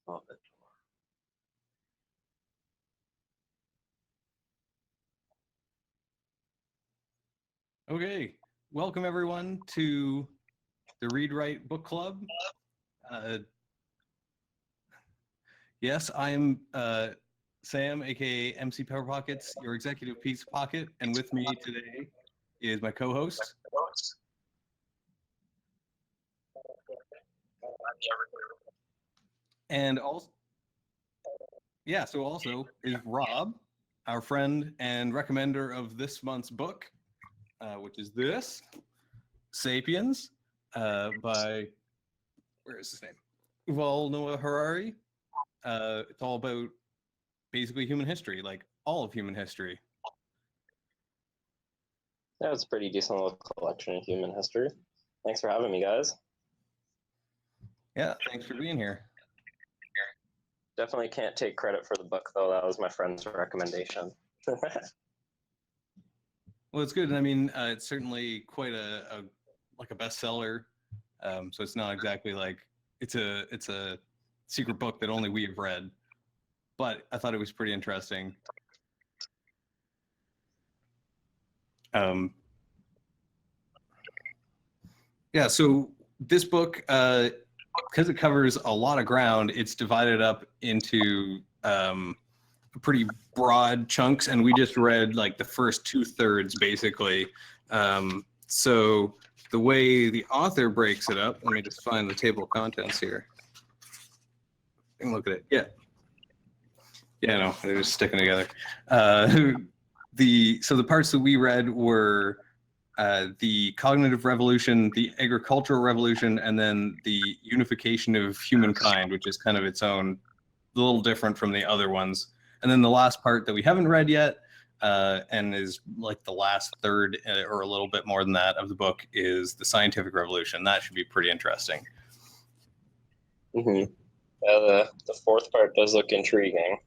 of it. Okay, welcome everyone to the Read Write Book Club. Yes, I'm Sam, aka MC Power Pockets, your executive pizza pocket, and with me today is my co-host. And also, also is Rob, our friend and recommender of this month's book, which is this, Sapiens, by, where is his name? Yuval Noah Harari. It's all about basically human history, like all of human history. That was a pretty decent little collection of human history. Thanks for having me, guys. Yeah, thanks for being here. Definitely can't take credit for the book, though. That was my friend's recommendation. Well, it's good. I mean, it's certainly quite a bestseller. So it's not exactly like it's a secret book that only we have read. But I thought it was pretty interesting. Yeah, so this book, because it covers a lot of ground, it's divided up into pretty broad chunks, and we just read like the first 2/3 basically. So the way the author breaks it up, let me just find the table of contents here. Take a look at it. Yeah, no, they're just sticking together. So the parts that we read were the cognitive revolution, the agricultural revolution, and then the unification of humankind, which is kind of its own, a little different from the other ones. And then the last part that we haven't read yet, and is like the last third or a little bit more than that of the book, is the scientific revolution. That should be pretty interesting. Mm-hmm. The fourth part does look intriguing.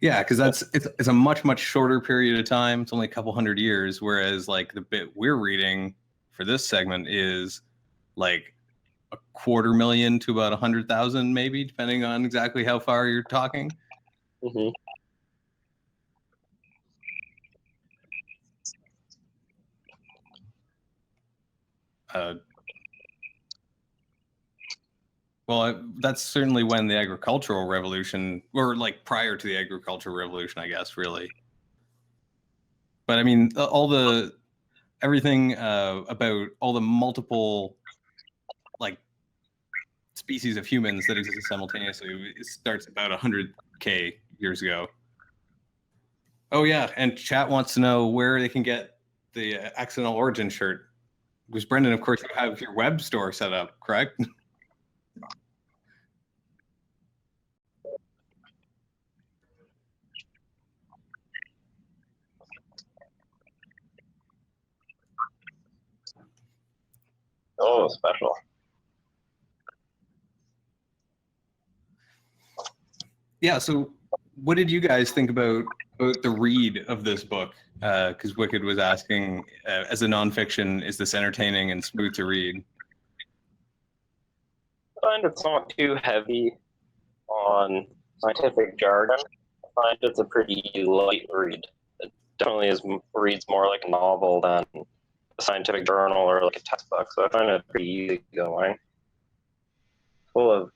Yeah, because it's a much shorter period of time. It's only a couple hundred years, whereas like the bit we're reading for this segment is like 250,000 to about 100,000, maybe, depending on exactly how far you're talking. Mm-hmm. Well, that's certainly when the agricultural revolution, or like prior to the agricultural revolution, I guess, really. But I mean, everything about all the multiple like species of humans that exist simultaneously, it starts about 100K years ago. Oh yeah, and chat wants to know where they can get the Accidental Origin shirt. Because Brendan, of course, you have your web store set up, correct? Oh, special. Yeah, so what did you guys think about the read of this book? Because Wicked was asking, as a nonfiction, is this entertaining and smooth to read? I find it's not too heavy on scientific jargon. I find it's a pretty light read. It definitely reads more like a novel than a scientific journal or like a textbook, so I find it pretty easy going. Full of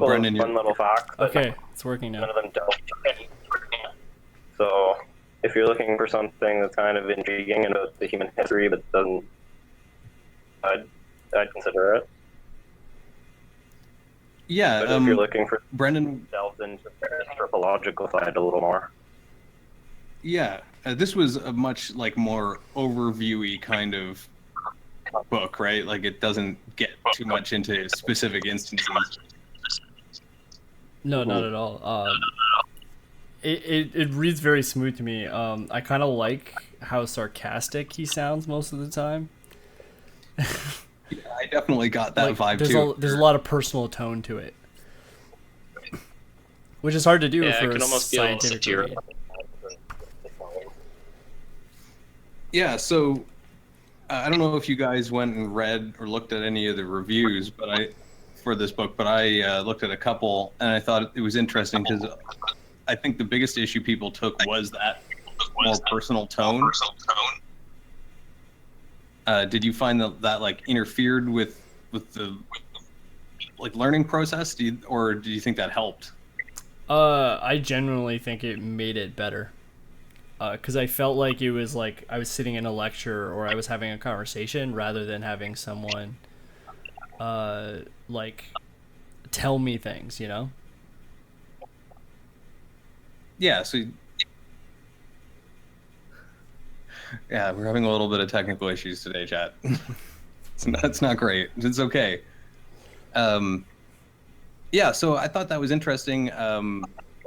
Brendan, fun little facts. Okay, it's working now. None of them delve deep. So if you're looking for something that's kind of intriguing about the human history but doesn't, I'd consider it. Yeah, but if you're looking for Brendan delves into the anthropological side a little more. Yeah, this was a much like more overviewy kind of book, right? Like it doesn't get too much into specific instances. No, not at all. It reads very smooth to me. I kind of like how sarcastic he sounds most of the time. Yeah, I definitely got that vibe too. There's a lot of personal tone to it, which is hard to do for a scientific read. Yeah, so I don't know if you guys went and read or looked at any of the reviews, but for this book, but I looked at a couple, and I thought it was interesting because I think the biggest issue people took was that more personal tone. Did you find that like interfered with the like learning process, or do you think that helped? I genuinely think it made it better. Because I felt like it was like I was sitting in a lecture or I was having a conversation rather than having someone like tell me things, you know? Yeah, so yeah, we're having a little bit of technical issues today, chat. It's not great. It's okay. Yeah, so I thought that was interesting.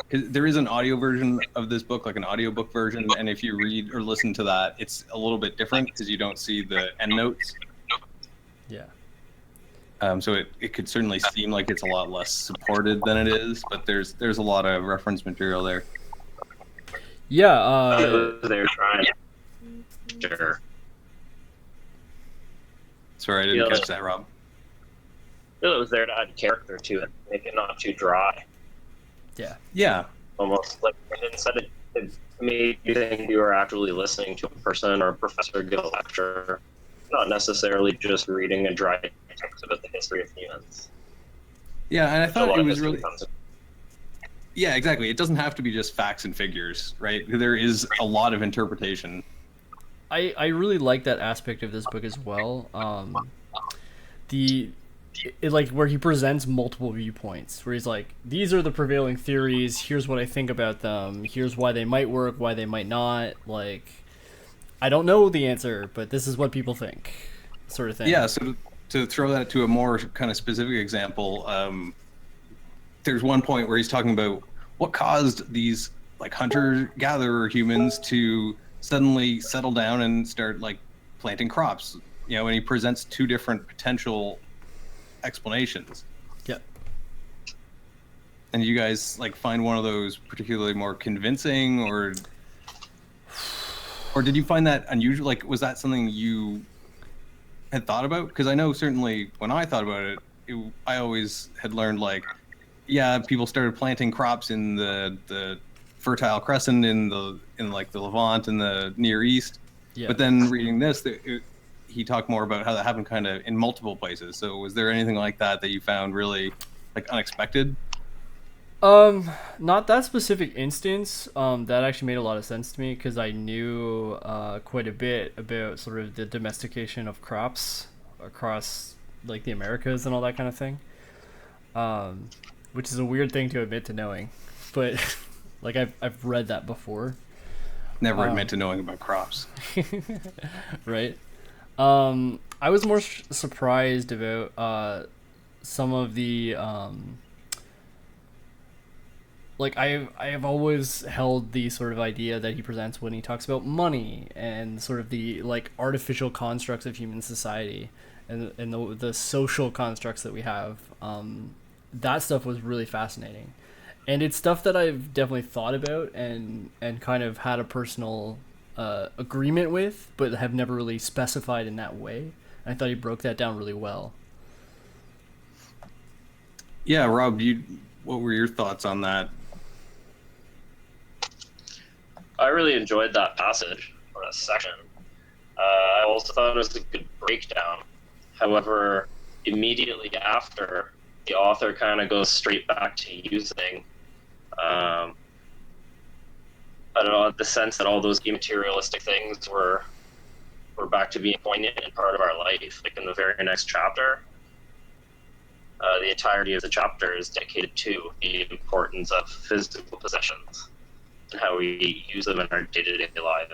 'Cause there is an audio version of this book, like an audiobook version, and if you read or listen to that, it's a little bit different because you don't see the endnotes. Yeah. So it could certainly seem like it's a lot less supported than it is, but there's a lot of reference material there. Yeah. They're trying. Sure. Sorry, I didn't catch that, Rob. It was there to add character to it, make it not too dry. Yeah. Yeah. Almost like instead it made you think you were actually listening to a person or a professor give a lecture, not necessarily just reading a dry text about the history of humans. Yeah, and I thought it was really. Comes. Yeah, exactly. It doesn't have to be just facts and figures, right? There is a lot of interpretation. I really like that aspect of this book as well. Like where he presents multiple viewpoints, where he's like, these are the prevailing theories, here's what I think about them, here's why they might work, why they might not. Like, I don't know the answer, but this is what people think, sort of thing. Yeah, so to throw that to a more kind of specific example, there's one point where he's talking about what caused these like hunter-gatherer humans to suddenly settle down and start like planting crops. You know, and he presents two different potential explanations. Yeah. And you guys like find one of those particularly more convincing, or did you find that unusual? Like, was that something you had thought about? Because I know certainly when I thought about it, I always had learned like, yeah, people started planting crops in the Fertile Crescent in like the Levant and the Near East. Yeah. But then reading this, he talked more about how that happened kind of in multiple places. So was there anything like that you found really like unexpected? Not that specific instance. That actually made a lot of sense to me because I knew quite a bit about sort of the domestication of crops across like the Americas and all that kind of thing. Which is a weird thing to admit to knowing, but like I've read that before. Never admit to knowing about crops. Right. I was more surprised about some of the like I have always held the sort of idea that he presents when he talks about money and sort of the like artificial constructs of human society and the social constructs that we have. That stuff was really fascinating, and it's stuff that I've definitely thought about and kind of had a personal agreement with, but have never really specified in that way. I thought he broke that down really well. Yeah, Rob, what were your thoughts on that? I really enjoyed that passage or that section. I also thought it was a good breakdown. However, immediately after, the author kind of goes straight back to using I don't know, the sense that all those immaterialistic things were back to being poignant and part of our life. Like in the very next chapter, the entirety of the chapter is dedicated to the importance of physical possessions and how we use them in our day-to-day lives.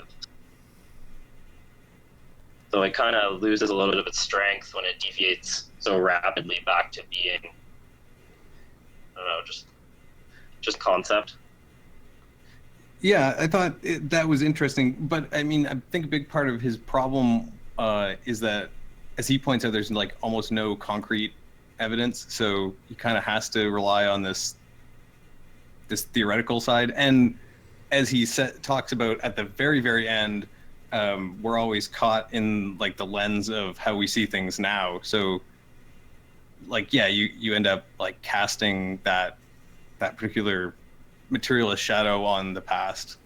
So it kind of loses a little bit of its strength when it deviates so rapidly back to being, I don't know, just concept. Yeah, I thought that was interesting, but I mean, I think a big part of his problem is that, as he points out, there's like almost no concrete evidence, so he kind of has to rely on this theoretical side. And as he talks about at the very, very end, we're always caught in like the lens of how we see things now. So like, yeah, you end up like casting that particular materialist shadow on the past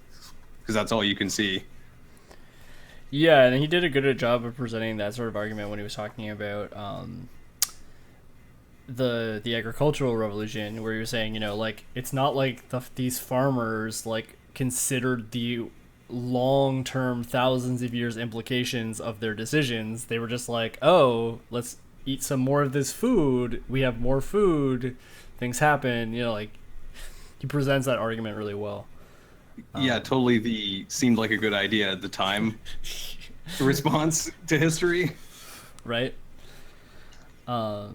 because that's all you can see. Yeah, and he did a good job of presenting that sort of argument when he was talking about the agricultural revolution, where you're saying, like, it's not like these farmers like considered the long-term thousands of years implications of their decisions. They were just like, oh, let's eat some more of this food, we have more food, things happen, like he presents that argument really well. Yeah, totally seemed like a good idea at the time response to history. Right. So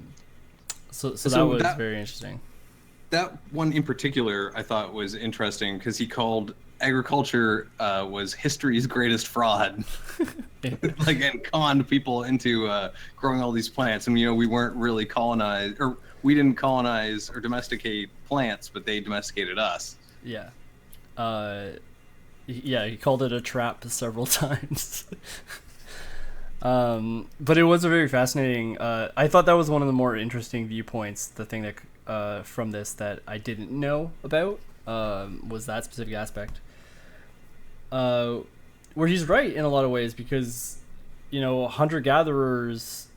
that was very interesting. That one in particular I thought was interesting because he called agriculture was history's greatest fraud. Like, and conned people into growing all these plants. And, we weren't really colonized, or we didn't colonize or domesticate plants, but they domesticated us. Yeah. Yeah, he called it a trap several times. But it was a very fascinating, I thought that was one of the more interesting viewpoints. The thing that from this that I didn't know about was that specific aspect, where he's right in a lot of ways, because hunter-gatherers,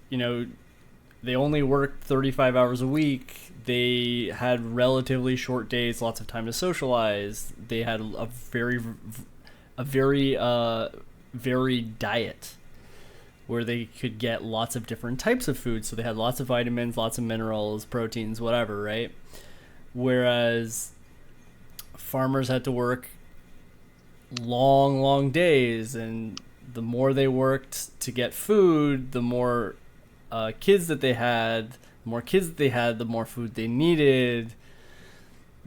they only worked 35 hours a week. They had relatively short days, lots of time to socialize. They had a very varied diet where they could get lots of different types of food. So they had lots of vitamins, lots of minerals, proteins, whatever, right? Whereas farmers had to work long days, and the more they worked to get food, the more kids that they had. The more kids that they had, the more food they needed.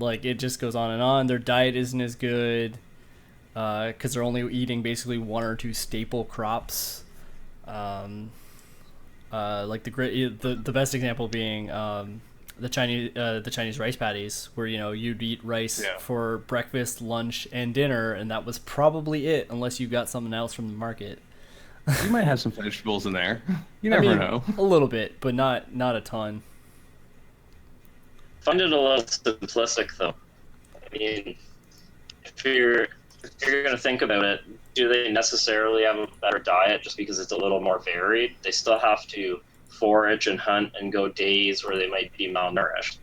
Like, it just goes on and on. Their diet isn't as good because they're only eating basically one or two staple crops. Like the best example being the Chinese rice paddies, where you'd eat rice for breakfast, lunch, and dinner, and that was probably it, unless you got something else from the market. You might have some vegetables in there. You never know. A little bit, but not a ton. I find it a little simplistic, though. I mean, if you're going to think about it, do they necessarily have a better diet just because it's a little more varied? They still have to forage and hunt and go days where they might be malnourished.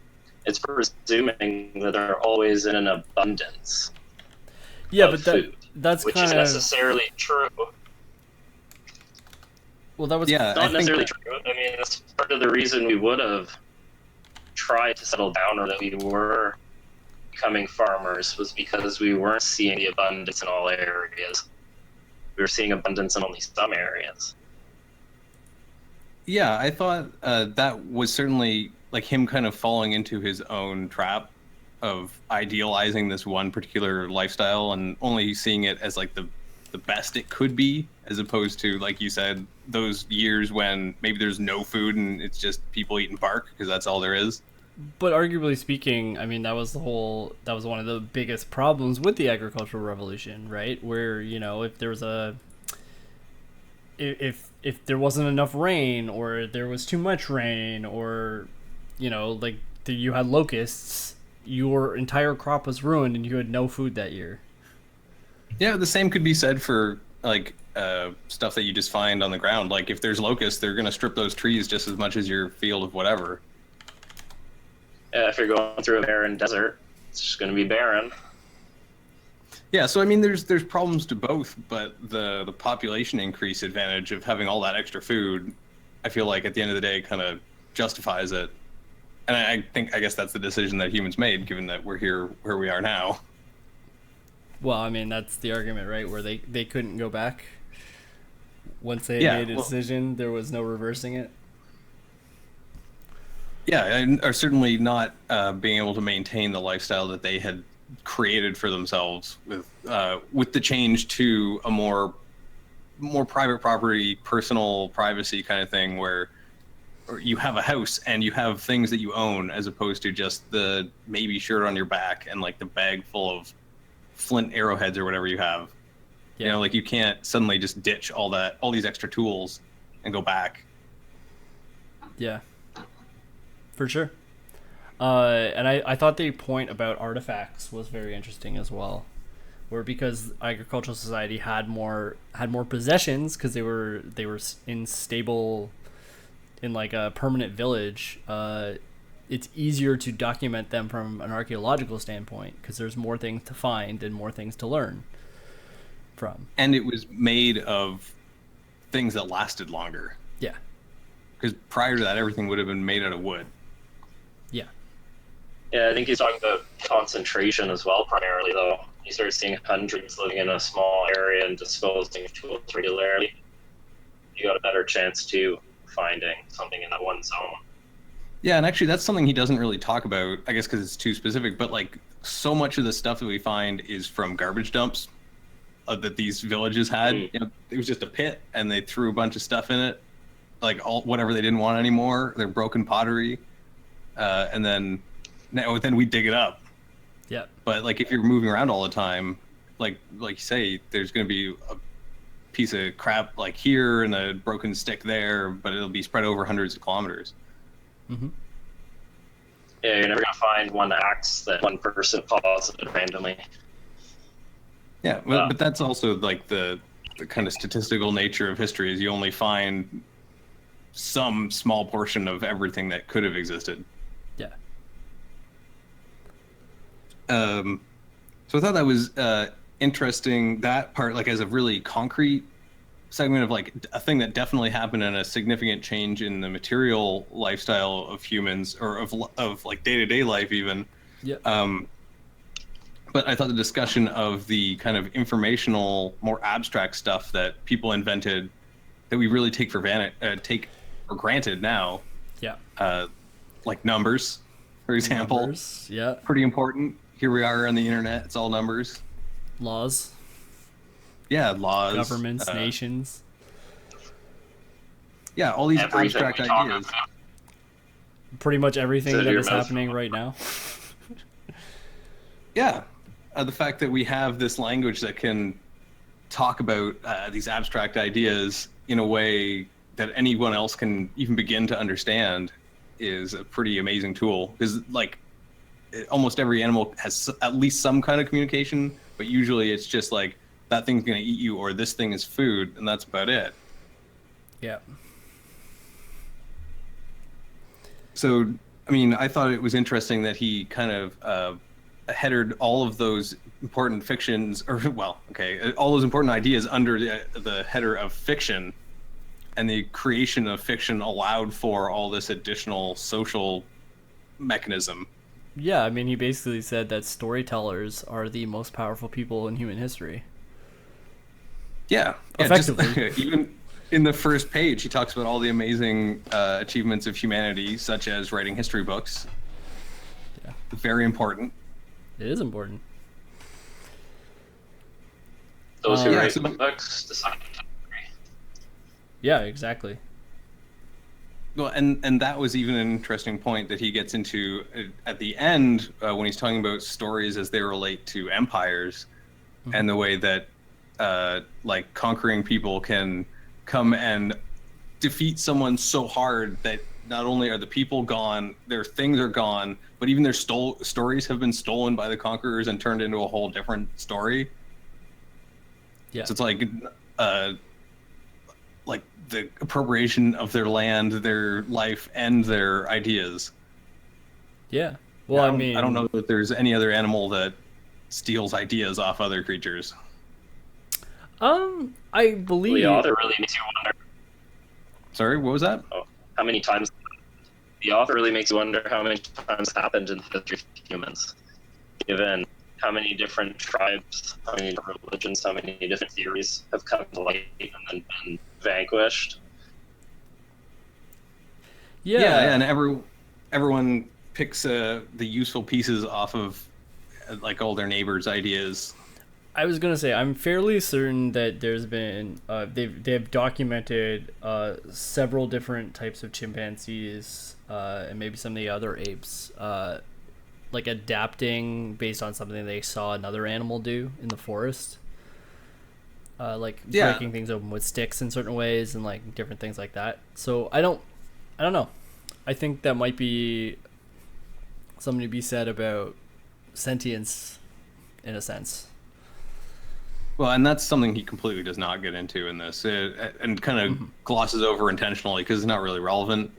It's presuming that they're always in an abundance. Yeah, of food, that's which kind is of necessarily true. Well, that was not necessarily true. I mean, that's part of the reason we would have tried to settle down, or that we were becoming farmers, was because we weren't seeing the abundance in all areas. We were seeing abundance in only some areas. Yeah, I thought that was certainly like him kind of falling into his own trap of idealizing this one particular lifestyle and only seeing it as like the best it could be, as opposed to, like you said, those years when maybe there's no food and it's just people eating bark because that's all there is. But arguably speaking, I mean, that was one of the biggest problems with the agricultural revolution, right? Where, if there was if there wasn't enough rain, or there was too much rain, or you had locusts, your entire crop was ruined and you had no food that year. Yeah, the same could be said for like stuff that you just find on the ground. Like, if there's locusts, they're going to strip those trees just as much as your field of whatever. Yeah, if you're going through a barren desert, it's just going to be barren. Yeah, so I mean, there's problems to both, but the population increase advantage of having all that extra food, I feel like at the end of the day kind of justifies it. And I guess that's the decision that humans made, given that we're here where we are now. Well, I mean, that's the argument, right? Where they couldn't go back. Once they made a decision, there was no reversing it. Yeah, and are certainly not being able to maintain the lifestyle that they had created for themselves with the change to a more private property, personal privacy kind of thing, where you have a house and you have things that you own, as opposed to just the maybe shirt on your back and like the bag full of flint arrowheads or whatever you have. Yeah. Like, you can't suddenly just ditch all these extra tools and go back. Yeah. for sure. And I thought the point about artifacts was very interesting as well, where because agricultural society had more possessions because they were in stable, in like a permanent village. It's easier to document them from an archaeological standpoint because there's more things to find and more things to learn from. And it was made of things that lasted longer. Yeah. Because prior to that, everything would have been made out of wood. Yeah. Yeah, I think he's talking about concentration as well, primarily, though. You start seeing hundreds living in a small area and disposing of tools regularly. You got a better chance to finding something in that one zone. Yeah, and actually that's something he doesn't really talk about, I guess because it's too specific, but like so much of the stuff that we find is from garbage dumps that these villages had. You know, it was just a pit and they threw a bunch of stuff in it, like all whatever they didn't want anymore, their broken pottery, and then we dig it up. Yeah. But like if you're moving around all the time, like you say, there's going to be a piece of crap like here and a broken stick there, but it'll be spread over hundreds of kilometers. Mm-hmm. Yeah, you're never gonna find one axe that one person deposited randomly. Yeah, but that's also like the kind of statistical nature of history is you only find some small portion of everything that could have existed. Yeah. So I thought that was interesting, that part, like as a really concrete segment of like a thing that definitely happened and a significant change in the material lifestyle of humans or of like day-to-day life even. Yeah. But I thought the discussion of the kind of informational, more abstract stuff that people invented that we really take for granted now. Yeah. Like numbers, for example. Numbers, yeah. Pretty important. Here we are on the internet. It's all numbers. Laws. Yeah, laws. Governments, nations. Yeah, all these Everything abstract we talk ideas. about. Pretty much everything So that your is mouth- happening right now. Yeah, the fact that we have this language that can talk about these abstract ideas in a way that anyone else can even begin to understand is a pretty amazing tool. Because like almost every animal has at least some kind of communication, but usually it's just like that thing's going to eat you or this thing is food, and that's about it. Yeah. So, I mean, I thought it was interesting that he kind of headered all of those important fictions, or well, okay, all those important ideas under the header of fiction, and the creation of fiction allowed for all this additional social mechanism. Yeah, I mean, he basically said that storytellers are the most powerful people in human history. Yeah, Effectively. just, even in the first page, he talks about all the amazing achievements of humanity, such as writing history books. Yeah. Very important. It is important. Those who Yeah, write so- books decide. Yeah, exactly. Well, and that was even an interesting point that he gets into at the end when he's talking about stories as they relate to empires, and the way that like conquering people can come and defeat someone so hard that not only are the people gone, their things are gone, but even their stories have been stolen by the conquerors and turned into a whole different story. Yeah. So it's like the appropriation of their land, their life, and their ideas. Yeah. Well, I mean, I don't know that there's any other animal that steals ideas off other creatures. I believe The author really makes you wonder. Sorry, what was that? How many times? The author really makes you wonder how many times it happened in the history of humans, given how many different tribes, how many different religions, how many different theories have come to light and then been vanquished. Yeah. And everyone picks the useful pieces off of like all their neighbors' ideas. I was gonna say I'm fairly certain that there's been they've documented several different types of chimpanzees and maybe some of the other apes like adapting based on something they saw another animal do in the forest, like breaking things open with sticks in certain ways and like different things like that. So I don't know. I think that might be something to be said about sentience, in a sense. Well, and that's something he completely does not get into in this, and kind of glosses over intentionally because it's not really relevant.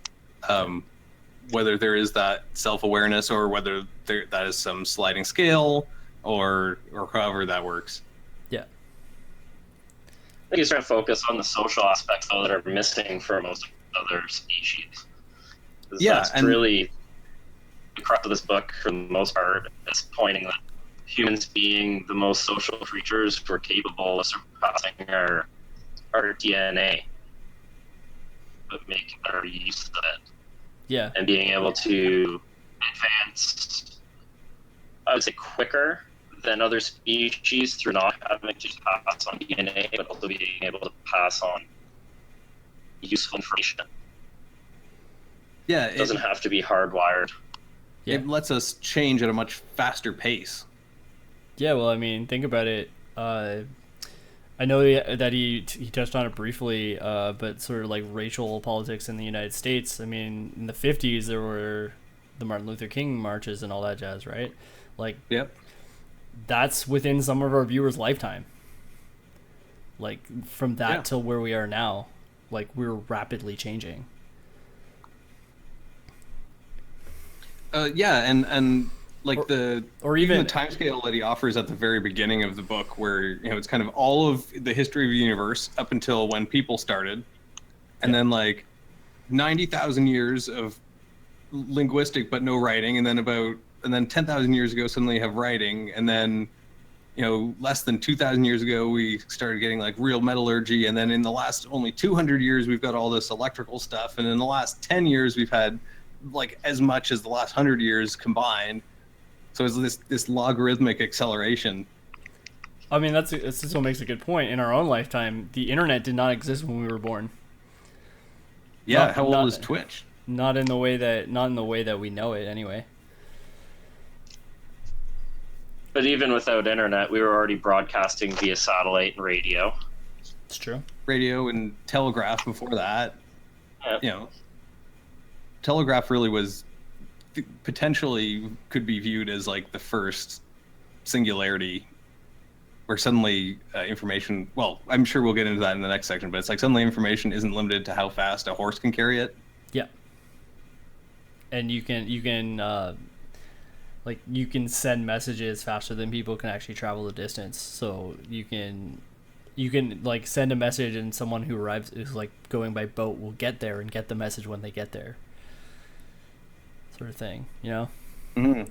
Whether there is that self-awareness or whether that is some sliding scale or however that works. Yeah. I think he's trying to focus on the social aspects though that are missing for most other species. Yeah, that's really the crux of this book for the most part. Is pointing that humans being the most social creatures, we're capable of surpassing our DNA, but making better use of it. Yeah. And being able to advance, I would say, quicker than other species through not having to pass on DNA, but also being able to pass on useful information. Yeah, it doesn't have to be hardwired. Yeah. It lets us change at a much faster pace. Yeah, well, I mean, think about it. I know that he touched on it briefly, but sort of like racial politics in the United States. I mean, in the 50s, there were the Martin Luther King marches and all that jazz, right? Like, yep. That's within some of our viewers' lifetime. Like, from that till where we are now, like, we're rapidly changing. Yeah, and like even the time scale that he offers at the very beginning of the book, where it's kind of all of the history of the universe up until when people started, and then like 90,000 years of linguistic but no writing, and then 10,000 years ago suddenly you have writing, and then less than 2,000 years ago we started getting like real metallurgy, and then in the last only 200 years we've got all this electrical stuff, and in the last 10 years we've had like as much as the last 100 years combined. So it's this logarithmic acceleration. I mean, that's what makes a good point. In our own lifetime, the internet did not exist when we were born. Yeah, how old is Twitch? Not in the way that we know it, anyway. But even without internet, we were already broadcasting via satellite and radio. It's true. Radio and telegraph before that. Yeah. Telegraph really was potentially could be viewed as like the first singularity where suddenly information, well, I'm sure we'll get into that in the next section, but it's like suddenly information isn't limited to how fast a horse can carry it. Yeah. And you can send messages faster than people can actually travel the distance. So you can like send a message, and someone who is like going by boat will get there and get the message when they get there. Sort of thing, Mm-hmm.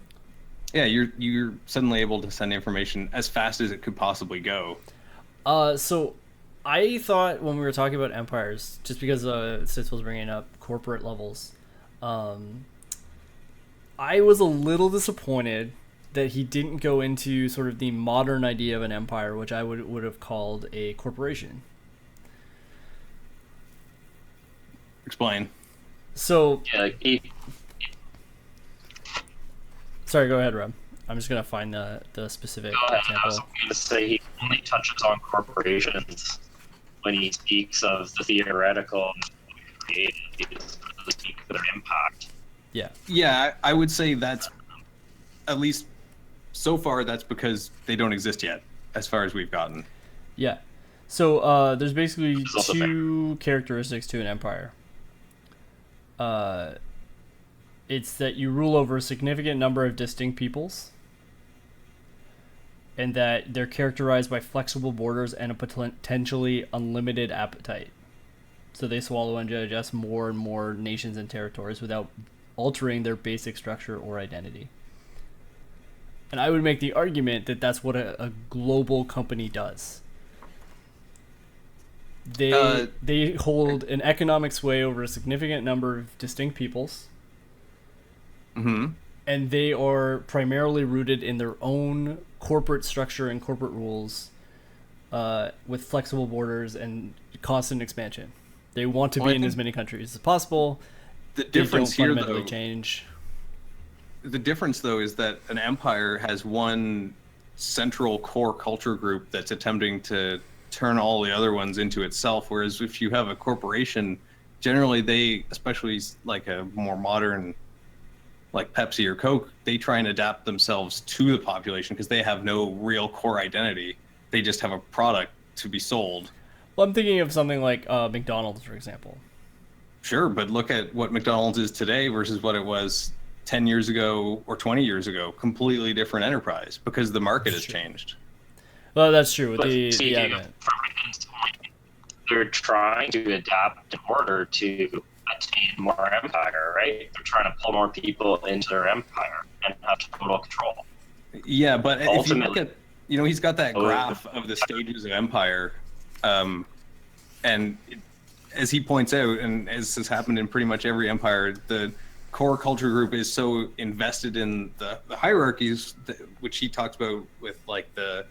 Yeah, you're suddenly able to send information as fast as it could possibly go. So I thought when we were talking about empires, just because Sitz was bringing up corporate levels, I was a little disappointed that he didn't go into sort of the modern idea of an empire, which I would have called a corporation. Explain. So yeah, sorry, go ahead, Rob. I'm just gonna find the specific example. I was going to say he only touches on corporations when he speaks of the theoretical and creative. He doesn't speak of their impact. Yeah, I would say that's, at least so far, that's because they don't exist yet, as far as we've gotten. Yeah. So there's basically two characteristics to an empire. It's that you rule over a significant number of distinct peoples, and that they're characterized by flexible borders and a potentially unlimited appetite. So they swallow and digest more and more nations and territories without altering their basic structure or identity. And I would make the argument that that's what a global company does. They hold an economic sway over a significant number of distinct peoples. Mm-hmm. And they are primarily rooted in their own corporate structure and corporate rules, with flexible borders and constant expansion. They want to be in as many countries as possible. The difference here, though, change. The difference, though, is that an empire has one central core culture group that's attempting to turn all the other ones into itself, whereas if you have a corporation, generally they, especially like a more modern, like Pepsi or Coke, they try and adapt themselves to the population because they have no real core identity. They just have a product to be sold. Well, I'm thinking of something like McDonald's, for example. Sure, but look at what McDonald's is today versus what it was 10 years ago or 20 years ago. Completely different enterprise because the market has changed. Well, that's true. But The see, advent. they're trying to adapt in order to attain more empire, right? They're trying to pull more people into their empire and have total control. Yeah, but if you look Ultimately- at, he's got that graph of the stages of empire, and as he points out, and as has happened in pretty much every empire, the core culture group is so invested in the hierarchies, which he talks about with like the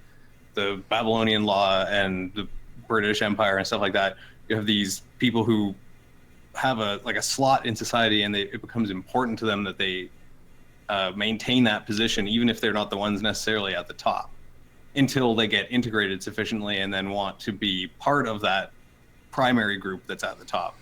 Babylonian law and the British Empire and stuff like that. You have these people who have a slot in society, and it becomes important to them that they maintain that position, even if they're not the ones necessarily at the top, until they get integrated sufficiently and then want to be part of that primary group that's at the top.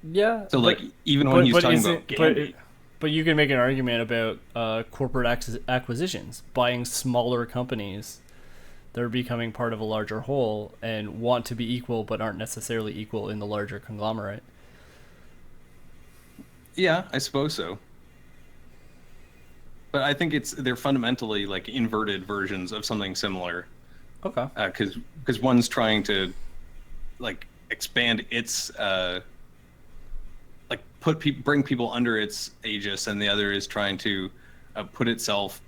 Yeah. So like even when he's talking about Gandhi, but you can make an argument about corporate acquisitions, buying smaller companies that are becoming part of a larger whole and want to be equal but aren't necessarily equal in the larger conglomerate. yeah, I suppose so. But I think they're fundamentally like inverted versions of something similar. Okay. Because one's trying to like expand its like bring people under its aegis, and the other is trying to put itself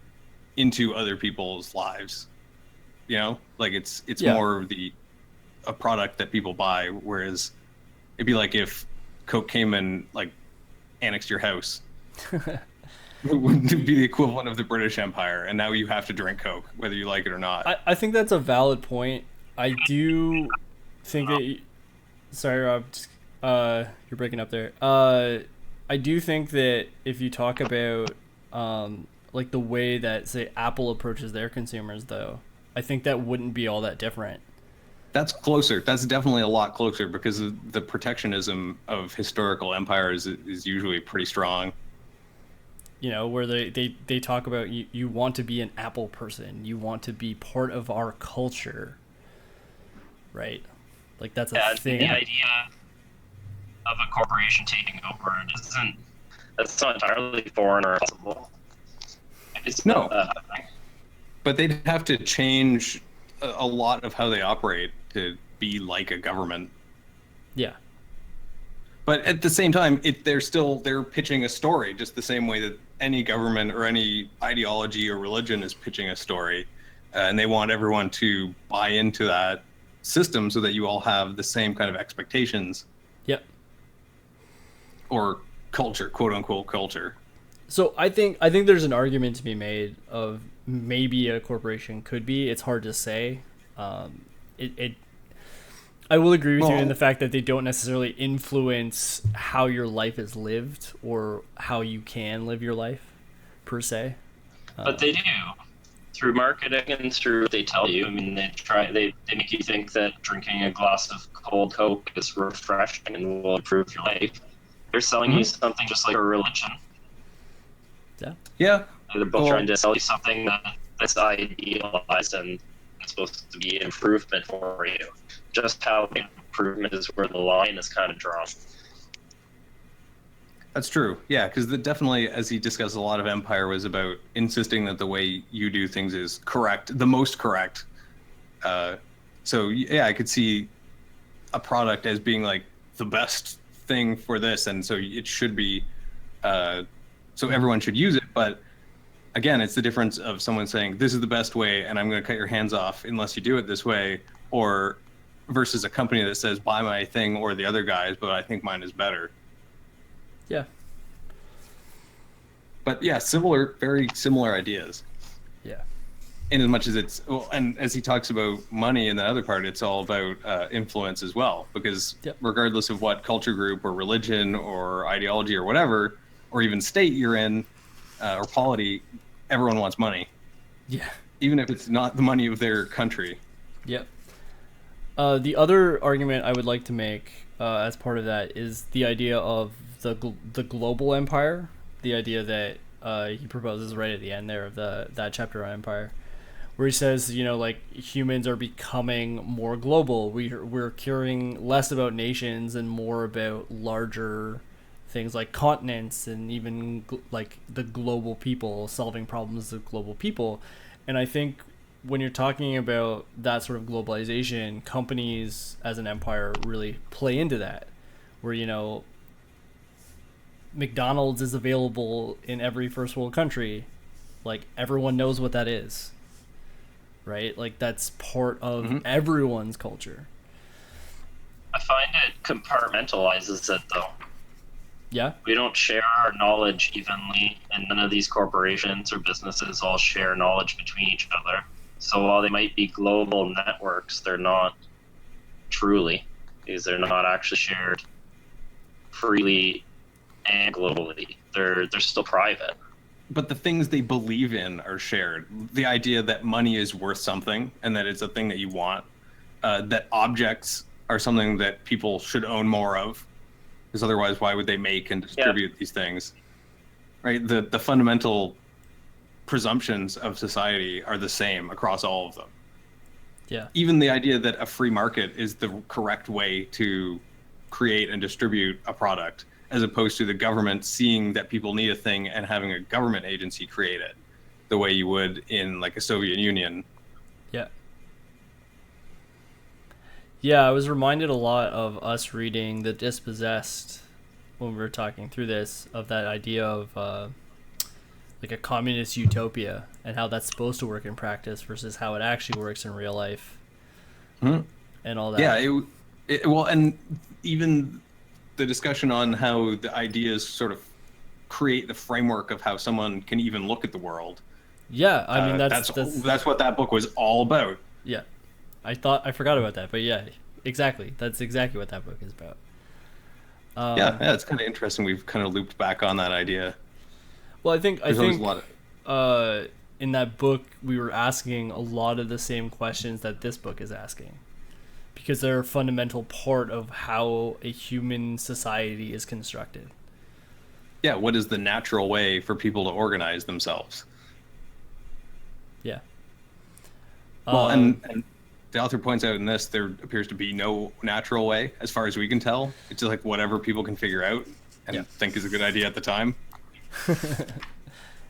into other people's lives. Like it's more of a product that people buy, whereas it'd be like if Coke came and like annexed your house. It would be the equivalent of the British Empire, and now you have to drink Coke, whether you like it or not. I think that's a valid point. I do think that... Sorry, Rob. You're breaking up there. I do think that if you talk about like the way that, say, Apple approaches their consumers, though, I think that wouldn't be all that different. That's closer. That's definitely a lot closer because the protectionism of historical empires is usually pretty strong. Where they talk about you want to be an Apple person. You want to be part of our culture. Right? Like, that's a thing. The idea of a corporation taking over that's not entirely foreign or possible. It's no. Not but they'd have to change a lot of how they operate to be like a government. Yeah. But at the same time, they're pitching a story just the same way that any government or any ideology or religion is pitching a story, and they want everyone to buy into that system so that you all have the same kind of expectations. Yep. Or culture, quote unquote culture. So I think there's an argument to be made of maybe a corporation could be. It's hard to say. I will agree with you in the fact that they don't necessarily influence how your life is lived or how you can live your life, per se. But they do. Through marketing and through what they tell you. I mean, they make you think that drinking a glass of cold Coke is refreshing and will improve your life. They're selling you something just like a religion. Yeah. Yeah. They're both trying to sell you something that's idealized and it's supposed to be an improvement for you. Just how the improvement is where the line is kind of drawn. That's true. Yeah, because definitely, as he discussed, a lot of Empire was about insisting that the way you do things is correct, the most correct. So yeah, I could see a product as being like the best thing for this, and so it should be, so everyone should use it. But again, it's the difference of someone saying this is the best way, and I'm going to cut your hands off unless you do it this way, or versus a company that says buy my thing or the other guy's, but I think mine is better. Yeah. But yeah, very similar ideas. Yeah. In as much as and as he talks about money in the other part, it's all about influence as well, because regardless of what culture group or religion or ideology or whatever, or even state you're in, or polity, everyone wants money. Yeah. Even if it's not the money of their country. Yep. The other argument I would like to make as part of that is the idea of the global empire. The idea that he proposes right at the end there of that chapter on empire, where he says, like humans are becoming more global. We're caring less about nations and more about larger things like continents and even like the global people, solving problems of global people. And I think when you're talking about that sort of globalization, companies as an empire really play into that, where McDonald's is available in every first world country, like everyone knows what that is, right? Like that's part of everyone's culture. I find it compartmentalizes it though. Yeah. We don't share our knowledge evenly, and none of these corporations or businesses all share knowledge between each other. So while they might be global networks, they're not truly, because they're not actually shared freely and globally. They're still private. But the things they believe in are shared. The idea that money is worth something and that it's a thing that you want, that objects are something that people should own more of, because otherwise why would they make and distribute these things, right? The fundamental presumptions of society are the same across all of them. Yeah. Even the idea that a free market is the correct way to create and distribute a product, as opposed to the government seeing that people need a thing and having a government agency create it, the way you would in like a Soviet Union. Yeah. Yeah, I was reminded a lot of us reading The Dispossessed when we were talking through this, of that idea of like a communist utopia and how that's supposed to work in practice versus how it actually works in real life, and all that. Yeah, well, and even the discussion on how the ideas sort of create the framework of how someone can even look at the world. Yeah, I mean that's what that book was all about. Yeah, I forgot about that, but yeah, exactly. That's exactly what that book is about. Yeah, it's kind of interesting. We've kind of looped back on that idea. Well, I think a lot of... in that book we were asking a lot of the same questions that this book is asking, because they're a fundamental part of how a human society is constructed. Yeah, what is the natural way for people to organize themselves? Yeah. Well, and the author points out in this, there appears to be no natural way, as far as we can tell. It's just like whatever people can figure out and think is a good idea at the time.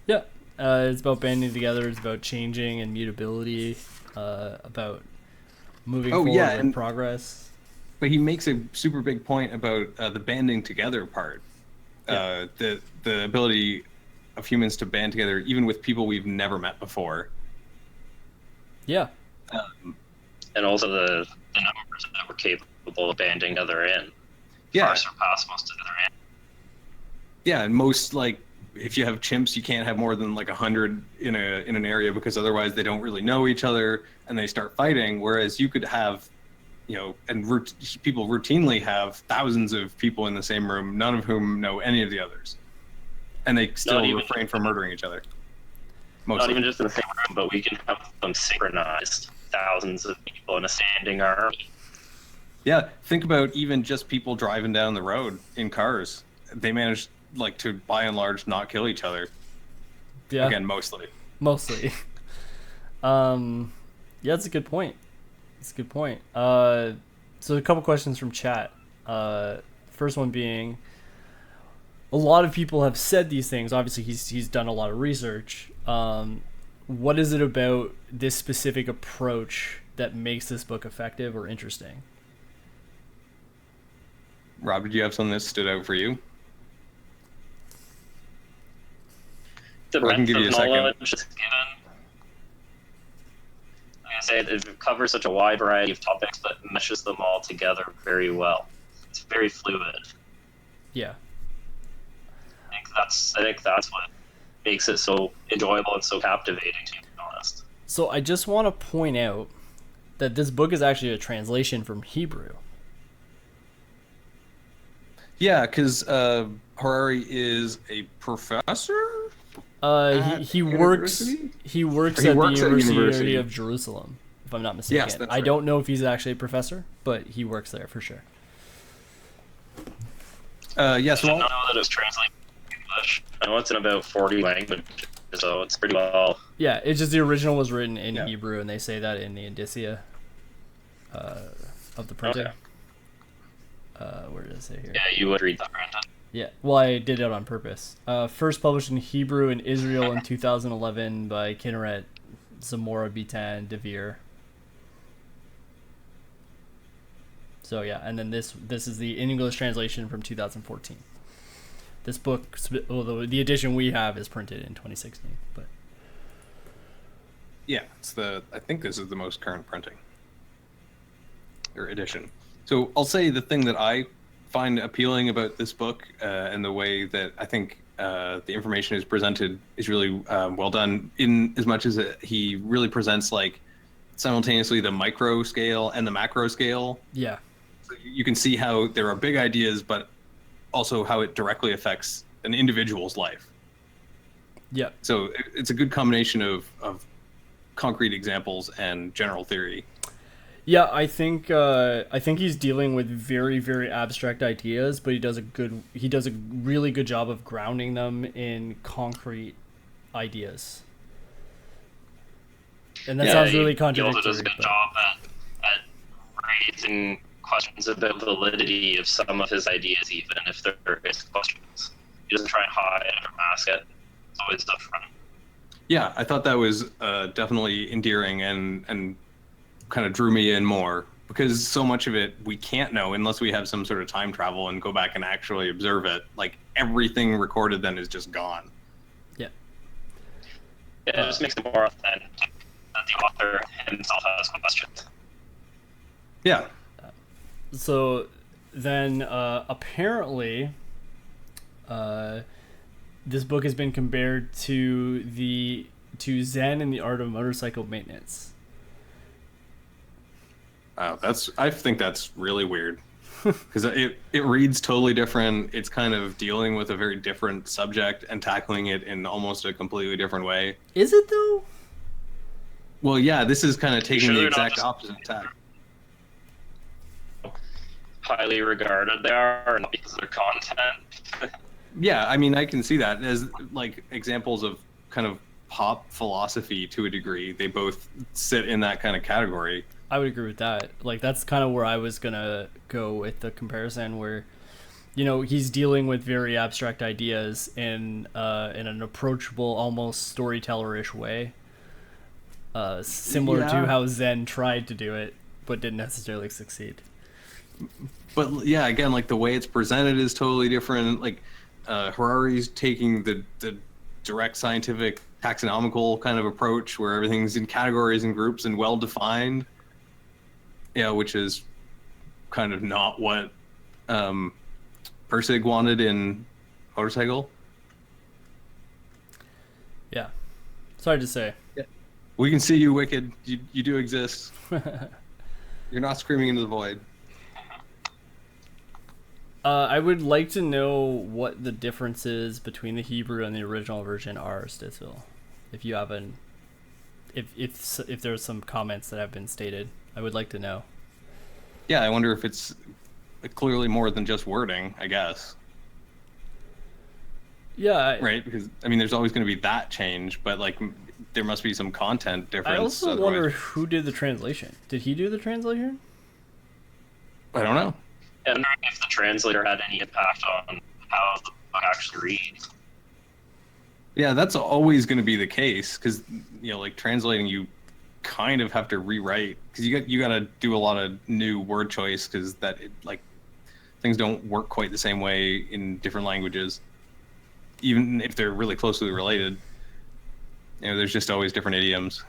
Yeah. It's about banding together. It's about changing and mutability. About moving forward with progress. But he makes a super big point about the banding together part. The ability of humans to band together, even with people we've never met before. Yeah. And also the numbers that we're capable of banding together in far surpass most of the other in. Yeah, and most, like, if you have chimps, you can't have more than like 100 in an area, because otherwise they don't really know each other and they start fighting. Whereas you could have, and people routinely have thousands of people in the same room, none of whom know any of the others, and they still refrain from murdering each other. Mostly. Not even just in the same room, but we can have them synchronized, thousands of people in a standing army. Yeah, think about even just people driving down the road in cars. They manage, like, to by and large not kill each other. Yeah. Again, mostly. Yeah, that's a good point. It's a good point. So a couple questions from chat. First one being, a lot of people have said these things. Obviously, he's done a lot of research. What is it about this specific approach that makes this book effective or interesting? Rob, did you have something that stood out for you? The breadth of knowledge is given. Like I say, it covers such a wide variety of topics, but meshes them all together very well. It's very fluid. Yeah. I think that's what makes it so enjoyable and so captivating, to be honest. So I just want to point out that this book is actually a translation from Hebrew. Yeah, because Harari is a professor. He works at the University of Jerusalem if I'm not mistaken. Yes, that's I right. don't know if he's actually a professor, but he works there for sure. Yes, I didn't well, know that it was translated to English. I know it's in about 40 languages, so it's pretty well. Yeah, it's just the original was written in Yeah. Hebrew, and they say that in the indicia of the printing. Okay. Where did it say here? Yeah, you would read that printed. Yeah, well, I did it on purpose. First published in Hebrew in Israel in 2011 by Kinneret, Zamora, Bitan, Devere. So yeah, and then this is the English translation from 2014. This book, although the edition we have is printed in 2016, but yeah, I think this is the most current printing or edition. So I'll say the thing that I find appealing about this book and the way that I think the information is presented is really well done, in as much as he really presents like simultaneously the micro scale and the macro scale. yeah, So you can see how there are big ideas, but also how it directly affects an individual's life. yeah. So it's a good combination of concrete examples and general theory. Yeah, I think he's dealing with very, very abstract ideas, but he does a really good job of grounding them in concrete ideas. And that sounds really contradictory. He also does a good job at raising questions about the validity of some of his ideas, even if there is questions. He doesn't try and hide or mask it. It's always upfront. Yeah, I thought that was definitely endearing and kind of drew me in more, because so much of it we can't know unless we have some sort of time travel and go back and actually observe it. Like everything recorded then is just gone. Yeah. Yeah, it just makes it more authentic that the author himself has questions. Yeah. So then apparently this book has been compared to Zen and the Art of Motorcycle Maintenance. I think that's really weird, because it reads totally different. It's kind of dealing with a very different subject and tackling it in almost a completely different way. Is it though? Well, yeah, this is kind of taking sure the they're not exact just- opposite tack. Highly regarded they are, not because of their content. Yeah, I mean, I can see that as like examples of kind of pop philosophy to a degree. They both sit in that kind of category. I would agree with that. Like that's kind of where I was gonna go with the comparison, where, you know, he's dealing with very abstract ideas in an approachable, almost storyteller-ish way, similar to Yeah. how Zen tried to do it, but didn't necessarily succeed. But yeah, again, like the way it's presented is totally different. Like Harari's taking the direct scientific taxonomical kind of approach where everything's in categories and groups and well defined. Yeah, which is kind of not what Persig wanted in Motorcycle. Yeah, sorry to say. We can see you, Wicked. You do exist. You're not screaming into the void. I would like to know what the differences between the Hebrew and the original version are, Stittsville. If you haven't, if there's some comments that have been stated, I would like to know. Yeah, I wonder if it's clearly more than just wording, I guess. Yeah, Right? Because, I mean, there's always going to be that change, but, like, there must be some content difference. I also otherwise- wonder who did the translation. Did he do the translation? I don't know. I wonder if the translator had any impact on how the book actually reads. Yeah, that's always going to be the case, because, you know, like, translating, you kind of have to rewrite, because you got to do a lot of new word choice, because like, things don't work quite the same way in different languages, even if they're really closely related. You know, there's just always different idioms.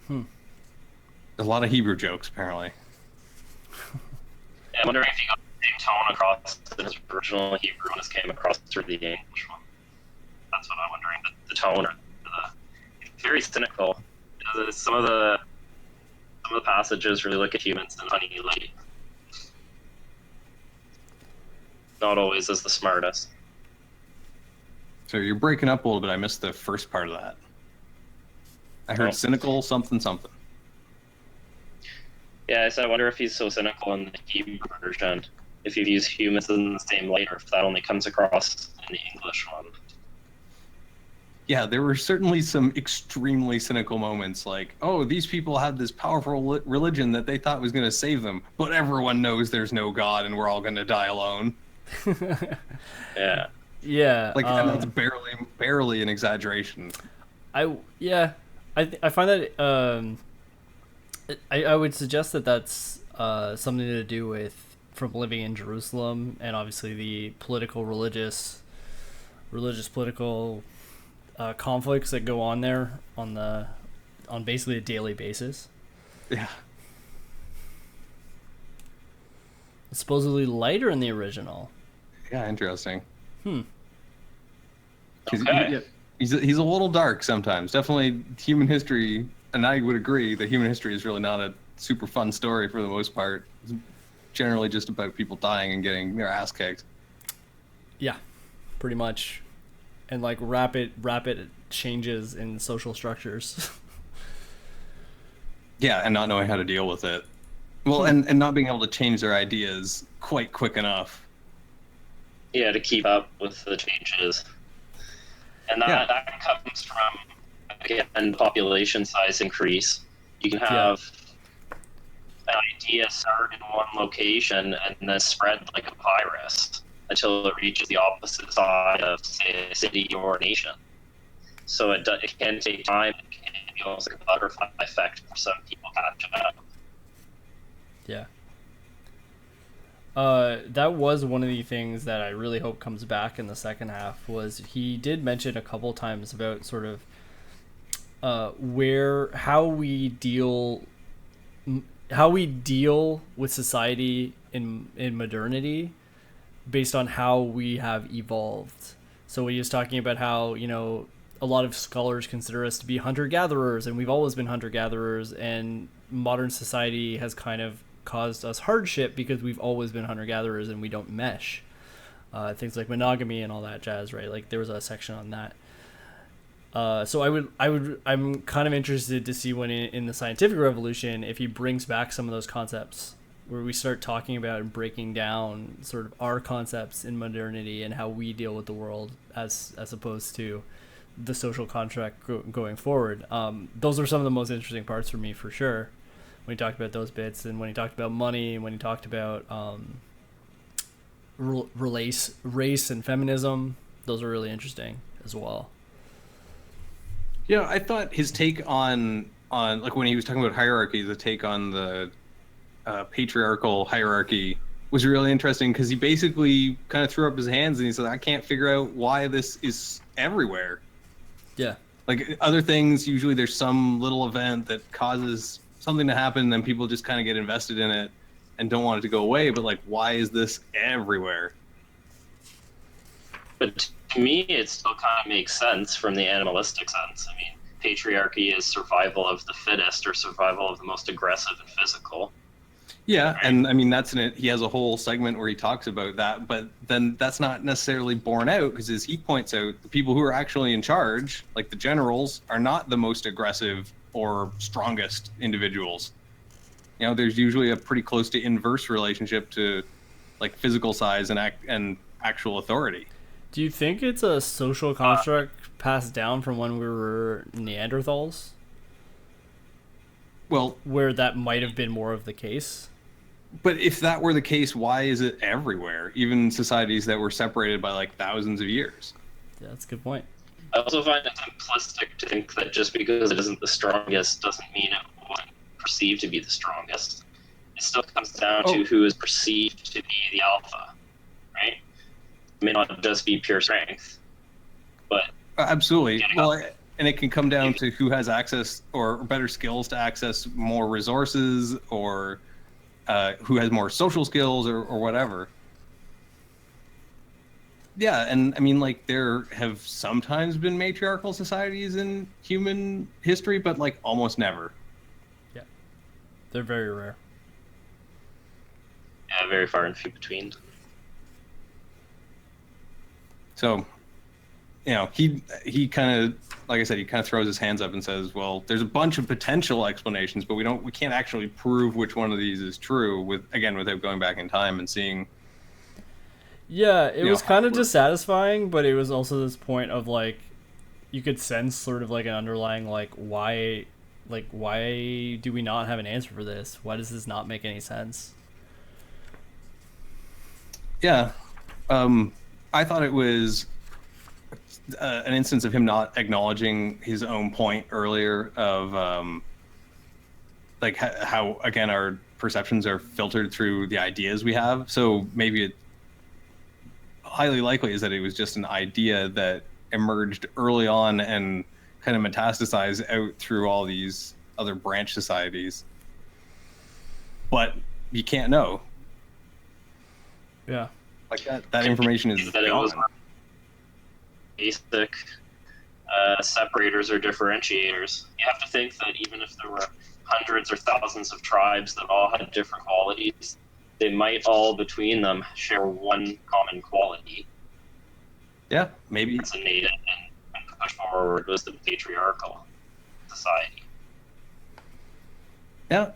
There's a lot of Hebrew jokes, apparently. Yeah, I'm wondering if he got the same tone across in his original Hebrew when this came across through the English one. That's what I'm wondering. The tone, or it's very cynical. Some of the passages really look at humans in a funny light. Not always as the smartest. So you're breaking up a little bit. I missed the first part of that. I heard Oh. cynical something something. Yeah, I said I wonder if he's so cynical in the Hebrew version, if he views humans in the same light, or if that only comes across in the English one. Yeah, there were certainly some extremely cynical moments, like, oh, these people had this powerful religion that they thought was going to save them, but everyone knows there's no God and we're all going to die alone. Yeah. Yeah. Like, and that's barely an exaggeration. I find that I would suggest that that's something to do with from living in Jerusalem and obviously the political conflicts that go on there on basically a daily basis. Yeah. It's supposedly lighter in the original. Yeah, interesting. Okay. He's a little dark sometimes. Definitely human history, and I would agree that human history is really not a super fun story for the most part. It's generally just about people dying and getting their ass kicked. Yeah, pretty much. And like rapid changes in social structures. Yeah, and not knowing how to deal with it. Well, and not being able to change their ideas quite quick enough. Yeah, to keep up with the changes. And that comes from, again, population size increase. You can have an idea start in one location and then spread like a virus until it reaches the opposite side of, say, a city or a nation. So it can take time. It can be almost like a butterfly effect for some people catching up. Yeah. That was one of the things that I really hope comes back in the second half. Was he did mention a couple times about sort of how we deal with society in modernity based on how we have evolved. So he was talking about how, you know, a lot of scholars consider us to be hunter-gatherers, and we've always been hunter-gatherers, and modern society has kind of caused us hardship because we've always been hunter-gatherers and we don't mesh. Things like monogamy and all that jazz, right? Like there was a section on that. So I'm kind of interested to see when in the scientific revolution, if he brings back some of those concepts where we start talking about and breaking down sort of our concepts in modernity and how we deal with the world as opposed to the social contract going forward. Those are some of the most interesting parts for me, for sure, when he talked about those bits, and when he talked about money, and when he talked about race and feminism. Those are really interesting as well. Yeah, I thought his take on like when he was talking about hierarchy, the take on the patriarchal hierarchy was really interesting, because he basically kind of threw up his hands and he said, I can't figure out why this is everywhere. Yeah. Like other things, usually there's some little event that causes something to happen, and then people just kind of get invested in it and don't want it to go away. But like, why is this everywhere? But to me, it still kind of makes sense from the animalistic sense. I mean, patriarchy is survival of the fittest, or survival of the most aggressive and physical. Yeah, right. And I mean, that's in it. He has a whole segment where he talks about that, but then that's not necessarily borne out, because as he points out, the people who are actually in charge, like the generals, are not the most aggressive or strongest individuals. You know, there's usually a pretty close to inverse relationship to like physical size and actual authority. Do you think it's a social construct passed down from when we were Neanderthals? Well, where that might have been more of the case. But if that were the case, why is it everywhere? Even societies that were separated by like thousands of years. Yeah, that's a good point. I also find it simplistic to think that just because it isn't the strongest doesn't mean it wasn't perceived to be the strongest. It still comes down to who is perceived to be the alpha, right? It may not just be pure strength, but absolutely. Well, and it can come down to who has access or better skills to access more resources, or who has more social skills, or whatever. Yeah, and I mean, like, there have sometimes been matriarchal societies in human history, but like almost never. Yeah, they're very rare. Yeah, very far and few between. So, he kind of, like I said, he kind of throws his hands up and says, well, there's a bunch of potential explanations, but we can't actually prove which one of these is true without going back in time and seeing. Yeah, it was kind of dissatisfying, but it was also this point of like, you could sense sort of like an underlying why do we not have an answer for this? Why does this not make any sense? Yeah, I thought it was an instance of him not acknowledging his own point earlier of like how again our perceptions are filtered through the ideas we have. So maybe it highly likely is that it was just an idea that emerged early on and kind of metastasized out through all these other branch societies. But you can't know. Yeah. Like that information is gone. Basic separators or differentiators. You have to think that even if there were hundreds or thousands of tribes that all had different qualities, they might all between them share one common quality. Yeah, maybe. It's innate and push forward was the patriarchal society. Yeah,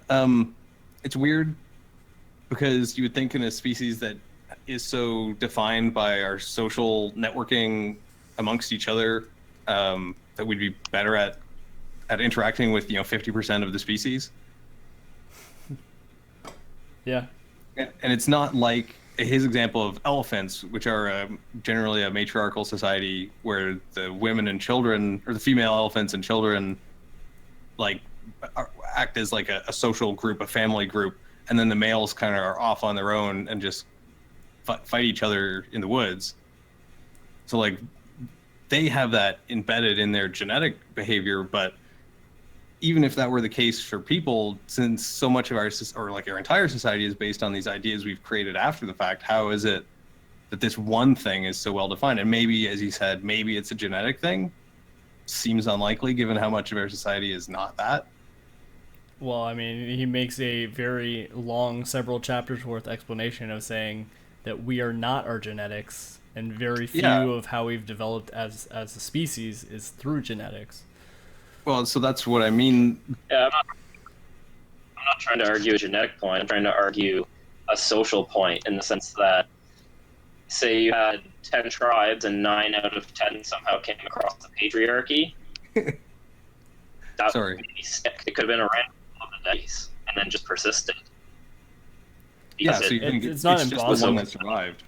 it's weird because you would think in a species that is so defined by our social networking amongst each other, that we'd be better at interacting with 50% of the species. Yeah. And it's not like his example of elephants, which are generally a matriarchal society where the women and children, or the female elephants and children, like act as like a social group, a family group, and then the males kind of are off on their own and just fight each other in the woods. So like they have that embedded in their genetic behavior, but even if that were the case for people, since so much of our entire society is based on these ideas we've created after the fact, how is it that this one thing is so well defined? And maybe, as you said, maybe it's a genetic thing. Seems unlikely given how much of our society is not that. Well, I mean, he makes a very long, several chapters worth explanation of saying that we are not our genetics, and very few of how we've developed as a species is through genetics. Well, so that's what I mean. Yeah, I'm not trying to argue a genetic point. I'm trying to argue a social point in the sense that, say you had 10 tribes and 9 out of 10 somehow came across the patriarchy. Sorry. It could have been a random roll of the dice and then just persisted. Yeah, so you think it's not just impossible. the one that survived.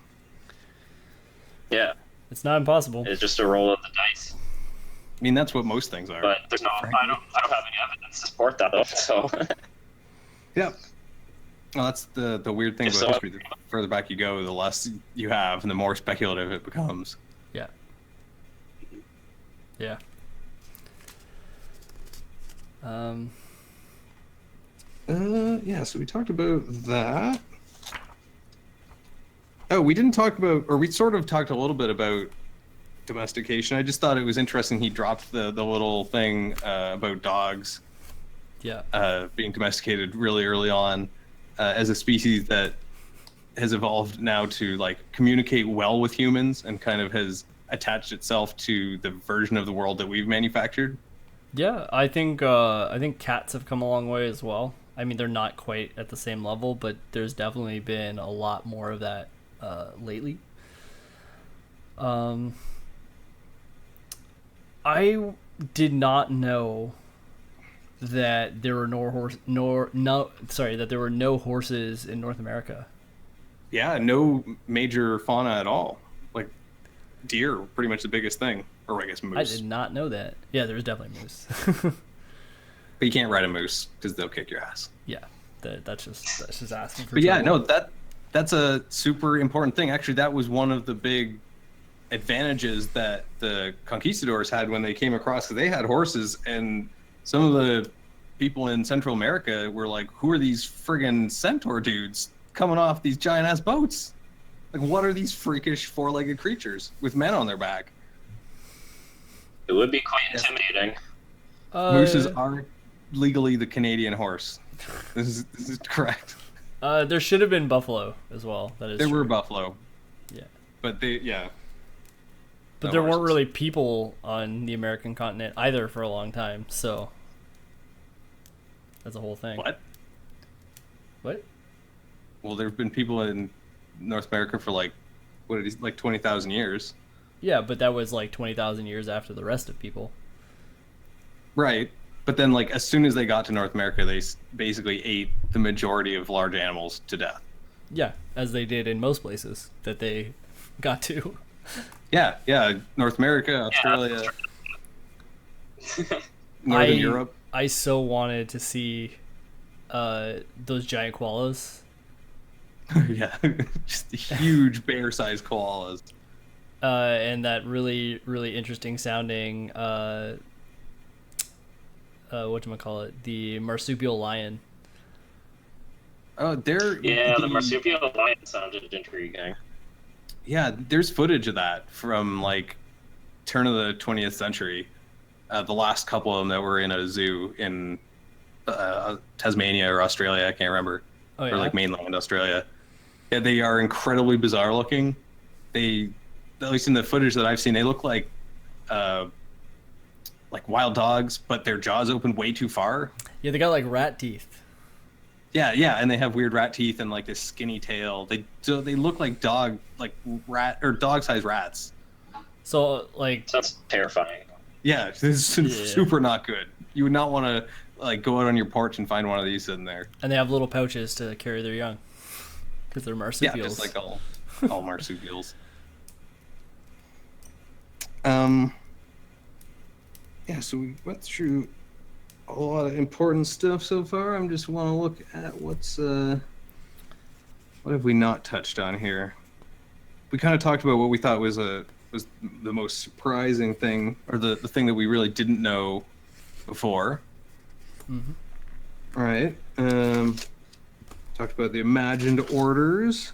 Yeah. It's not impossible. It's just a roll of the dice. I mean, that's what most things are. But there's no, I don't have any evidence to support that though. So. Yeah. Well, that's the weird thing about history. The further back you go, the less you have, and the more speculative it becomes. Yeah. Yeah. Yeah. So we talked about that. Oh, we didn't talk about, or we sort of talked a little bit about domestication. I just thought it was interesting he dropped the little thing about dogs being domesticated really early on as a species that has evolved now to like communicate well with humans and kind of has attached itself to the version of the world that we've manufactured. Yeah, I think cats have come a long way as well. I mean, they're not quite at the same level, but there's definitely been a lot more of that lately. I did not know that there were that there were no horses in North America. Yeah, no major fauna at all. Like deer, pretty much the biggest thing, or I guess moose. I did not know that. Yeah, there was definitely moose. But you can't ride a moose because they'll kick your ass. Yeah, that's just asking for. But yeah, trouble. no, that's a super important thing. Actually, that was one of the big advantages that the conquistadors had when they came across, because they had horses, and some of the people in Central America were like, who are these friggin' centaur dudes coming off these giant ass boats? Like, what are these freakish four-legged creatures with men on their back? It would be quite intimidating. Mooses are legally the Canadian horse. This is correct. There should have been buffalo as well. That is there true. were buffalo. Yeah. But But there weren't really people on the American continent either for a long time, so that's a whole thing. What? Well, there have been people in North America for like 20,000 years. Yeah, but that was like 20,000 years after the rest of people. Right. But then, like, as soon as they got to North America, they basically ate the majority of large animals to death. Yeah, as they did in most places that they got to. Yeah. North America, Australia, Northern Europe. I so wanted to see those giant koalas. Yeah, just huge bear-sized koalas. And that really, really interesting sounding, whatchamacallit, the marsupial lion. Oh, the marsupial lion sounded intriguing. Yeah, there's footage of that from like turn of the 20th century. The last couple of them that were in a zoo in Tasmania or Australia, I can't remember, or like mainland Australia. Yeah, they are incredibly bizarre looking. They, at least in the footage that I've seen, they look like wild dogs, but their jaws open way too far. Yeah, they got like rat teeth. Yeah, and they have weird rat teeth and like this skinny tail. They look like dog-sized rats. So like that's terrifying. Yeah, this is super not good. You would not want to like go out on your porch and find one of these sitting there. And they have little pouches to carry their young, because they're marsupials. Yeah, just like all marsupials. Yeah, so we went through a lot of important stuff so far. I just want to look at what have we not touched on here. We kind of talked about what we thought was the most surprising thing, or the thing that we really didn't know before. Mm-hmm. All right. Talked about the imagined orders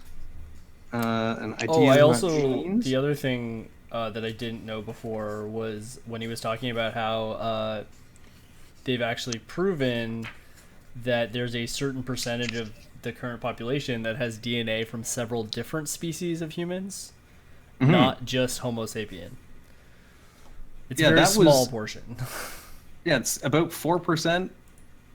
and ideas. The other thing that I didn't know before was when he was talking about how they've actually proven that there's a certain percentage of the current population that has DNA from several different species of humans, not just Homo sapien. It's a very small portion. Yeah, it's about 4%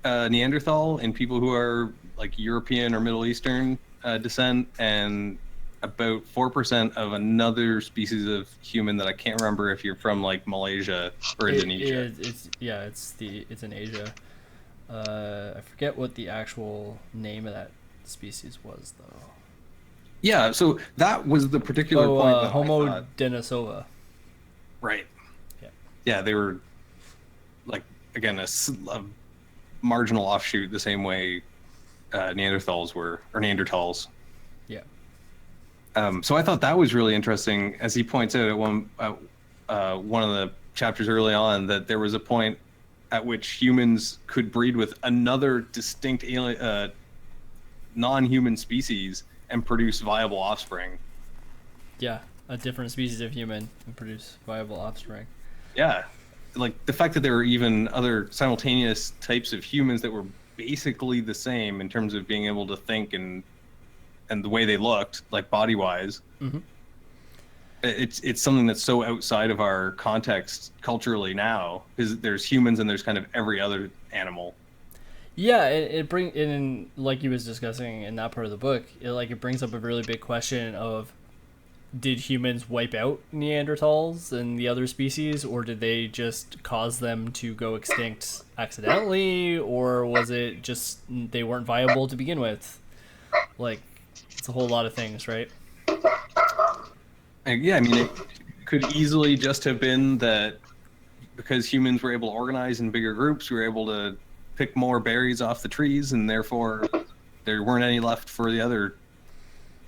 Neanderthal in people who are like European or Middle Eastern descent, and about 4% of another species of human that I can't remember if you're from like Malaysia or Indonesia. It's in Asia. I forget what the actual name of that species was though. Yeah, so that was the particular point. That Homo denisova. Right. Yeah. Yeah, they were like again a marginal offshoot, the same way Neanderthals were, or Neanderthals. Yeah. So I thought that was really interesting, as he points out at one of the chapters early on, that there was a point at which humans could breed with another distinct alien, non-human species and produce viable offspring. Yeah, a different species of human and produce viable offspring. Yeah, like the fact that there were even other simultaneous types of humans that were basically the same in terms of being able to think and the way they looked, like body-wise. Mm-hmm. It's something that's so outside of our context culturally now, because there's humans and there's kind of every other animal. Yeah, it brings in, like he was discussing in that part of the book, it brings up a really big question of, did humans wipe out Neanderthals and the other species, or did they just cause them to go extinct accidentally, or was it just they weren't viable to begin with? Like, it's a whole lot of things, right? Yeah, I mean, it could easily just have been that because humans were able to organize in bigger groups, we were able to pick more berries off the trees, and therefore there weren't any left for the other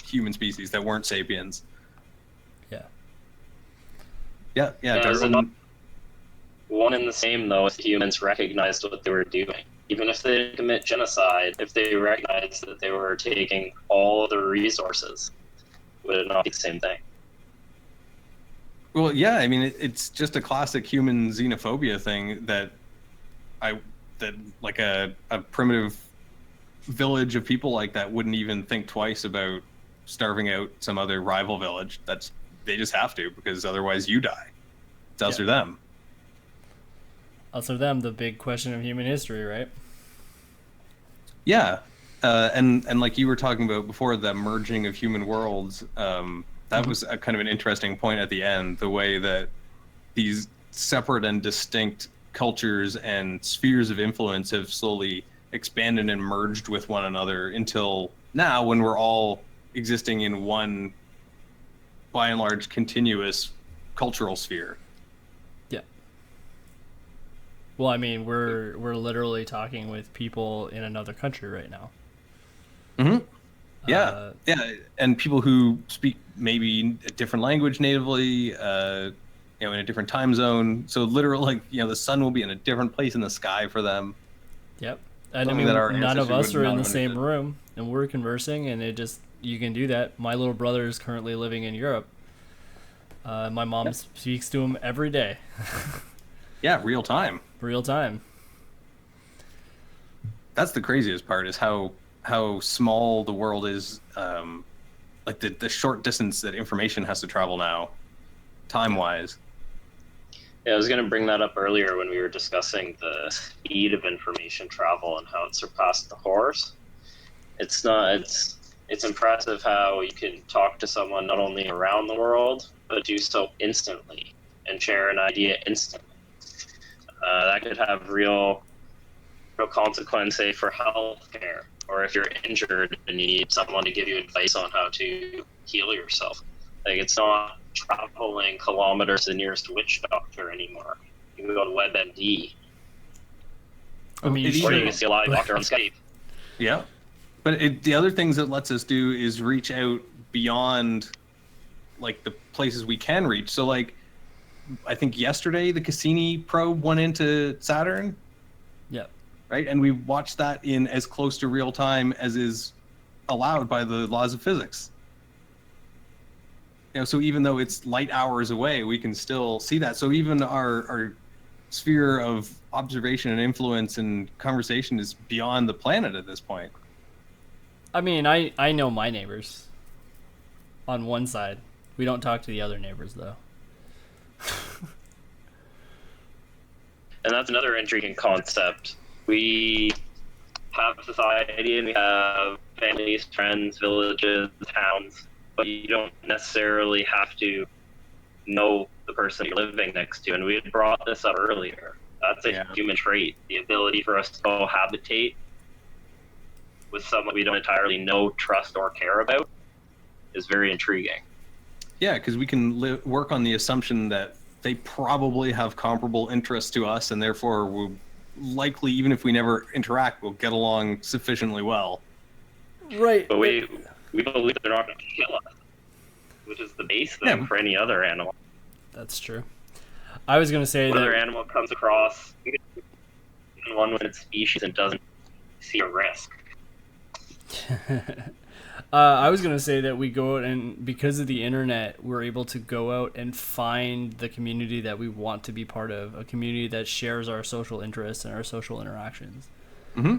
human species that weren't sapiens. Yeah. One and the same, though, if humans recognized what they were doing. Even if they didn't commit genocide, if they recognized that they were taking all the resources, would it not be the same thing? Well, yeah, I mean, it's just a classic human xenophobia thing that like a primitive village of people like that wouldn't even think twice about starving out some other rival village. That's they just have to, because otherwise you die. It's us or them. Us or them, the big question of human history, right? Yeah. And like you were talking about before, the merging of human worlds, that was a kind of an interesting point at the end, the way that these separate and distinct cultures and spheres of influence have slowly expanded and merged with one another until now, when we're all existing in one, by and large, continuous cultural sphere. Yeah. Well, I mean, we're literally talking with people in another country right now. Mm-hmm. Yeah, and people who speak maybe a different language natively, in a different time zone. So literally, the sun will be in a different place in the sky for them. Yep. And Something that our none of us ancestors would are in not the have same understood. room, and we're conversing, and you can do that. My little brother is currently living in Europe. My mom speaks to him every day. Yeah, real time. Real time. That's the craziest part, is how small the world is, like the short distance that information has to travel now, time-wise. Yeah, I was going to bring that up earlier when we were discussing the speed of information travel and how it surpassed the horse. It's impressive how you can talk to someone not only around the world, but do so instantly and share an idea instantly. That could have real consequence, say, for healthcare, or if you're injured and you need someone to give you advice on how to heal yourself. Like, it's not traveling kilometers to the nearest witch doctor anymore. You can go to WebMD. I mean, Or you can see a live doctor on Skype. Yeah. But the other things it lets us do is reach out beyond, like, the places we can reach. So, like, I think yesterday the Cassini probe went into Saturn. Yep. Right? And we watched that in as close to real time as is allowed by the laws of physics. So even though it's light hours away, we can still see that. So even our sphere of observation and influence and conversation is beyond the planet at this point. I mean, I know my neighbors on one side. We don't talk to the other neighbors, though. And that's another intriguing concept. We have society and we have families, friends, villages, towns, but you don't necessarily have to know the person you're living next to. And we had brought this up earlier. That's a human trait. The ability for us to cohabitate with someone we don't entirely know, trust, or care about is very intriguing. Yeah, because we can work on the assumption that they probably have comparable interests to us, and therefore we'll likely, even if we never interact, we'll get along sufficiently well. Right. But we believe they're not going to kill us, which is the base thing for any other animal. That's true. I was going to say Another animal comes across one with its species and doesn't see a risk. I was going to say that we go out and, because of the internet, we're able to go out and find the community that we want to be part of, a community that shares our social interests and our social interactions. Mm-hmm.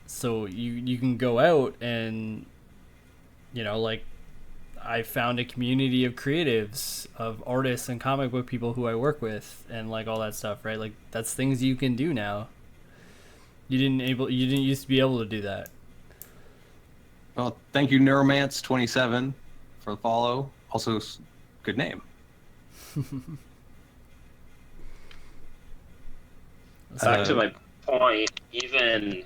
So you can go out and, like, I found a community of creatives, of artists and comic book people who I work with, and like all that stuff, right? Like, that's things you can do now. You didn't used to be able to do that. Well, thank you, Neuromance27, for the follow. Also, good name. Back to my point, even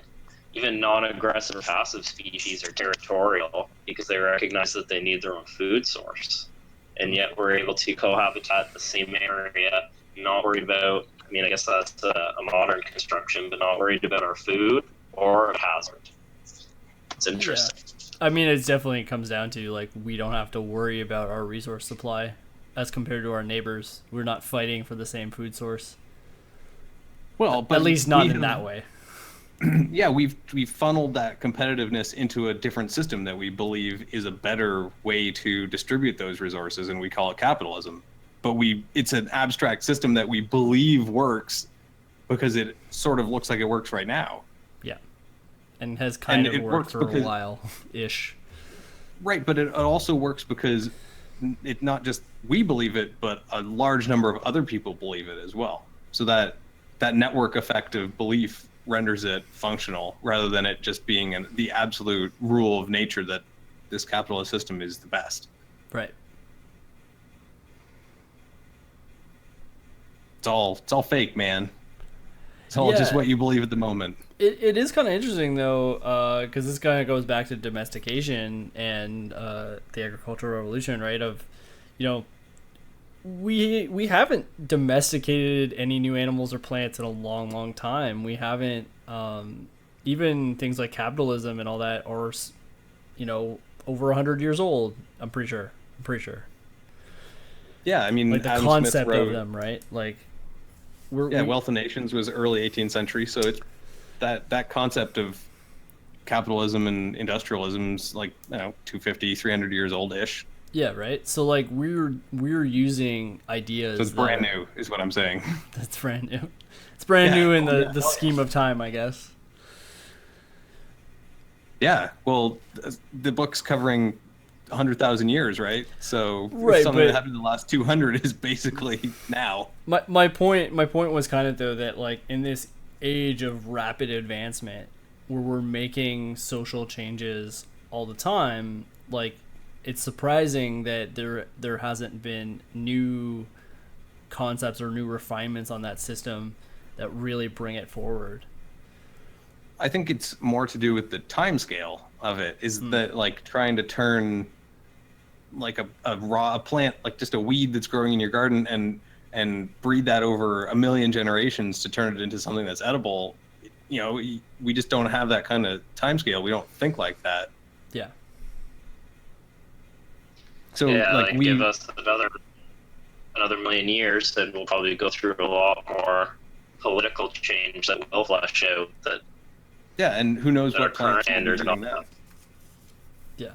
non-aggressive or passive species are territorial because they recognize that they need their own food source. And yet we're able to cohabitate in the same area, not worried about, I guess that's a modern construction, but not worried about our food or a hazard. It's interesting. Yeah. I mean, it definitely comes down to, like, we don't have to worry about our resource supply as compared to our neighbors. We're not fighting for the same food source. Well, but at least not in that way. Yeah, we've funneled that competitiveness into a different system that we believe is a better way to distribute those resources, and we call it capitalism. But it's an abstract system that we believe works because it sort of looks like it works right now. Yeah. And has kind of worked for a while-ish. Right, but it also works because it not just we believe it, but a large number of other people believe it as well. So that network effect of belief renders it functional rather than it just being the absolute rule of nature that this capitalist system is the best. Right. It's all fake, man. It's all just what you believe at the moment. It is kind of interesting though, because this kind of goes back to domestication and the agricultural revolution, right? Of, you know, we haven't domesticated any new animals or plants in a long time. We haven't, even things like capitalism and all that are, you know, over 100 years old. I'm pretty sure. Yeah, I mean, like the Adam concept Smith wrote, of them, right? Like, Wealth of Nations was early 18th century, so it's that concept of capitalism and industrialism's like, 250, 300 years old-ish. Yeah, right. So like we're using ideas. So it's brand new, is what I'm saying. That's brand new. It's brand new in the scheme of time, I guess. Yeah, well, the book's covering 100,000 years, right? So right, something that happened in the last 200 is basically now. My point was kind of though that like in this age of rapid advancement where we're making social changes all the time, like it's surprising that there hasn't been new concepts or new refinements on that system that really bring it forward. I think it's more to do with the time scale of it, is that like trying to turn like a plant, like just a weed that's growing in your garden and breed that over a million generations to turn it into something that's edible. You know, we just don't have that kind of time scale. We don't think like that. Yeah. So like give us another million years, then we'll probably go through a lot more political change that will flesh out that. Yeah, and who knows what current standards and all now. that. Yeah.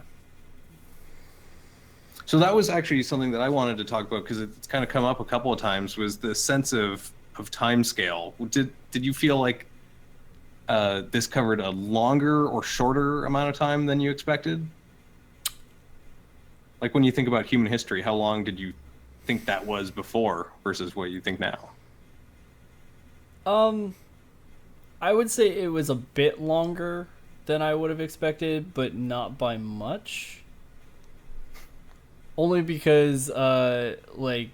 So that was actually something that I wanted to talk about because it's kind of come up a couple of times, was the sense of time scale. Did you feel like this covered a longer or shorter amount of time than you expected? Like when you think about human history, how long did you think that was before versus what you think now? I would say it was a bit longer than I would have expected, but not by much. Only because, like,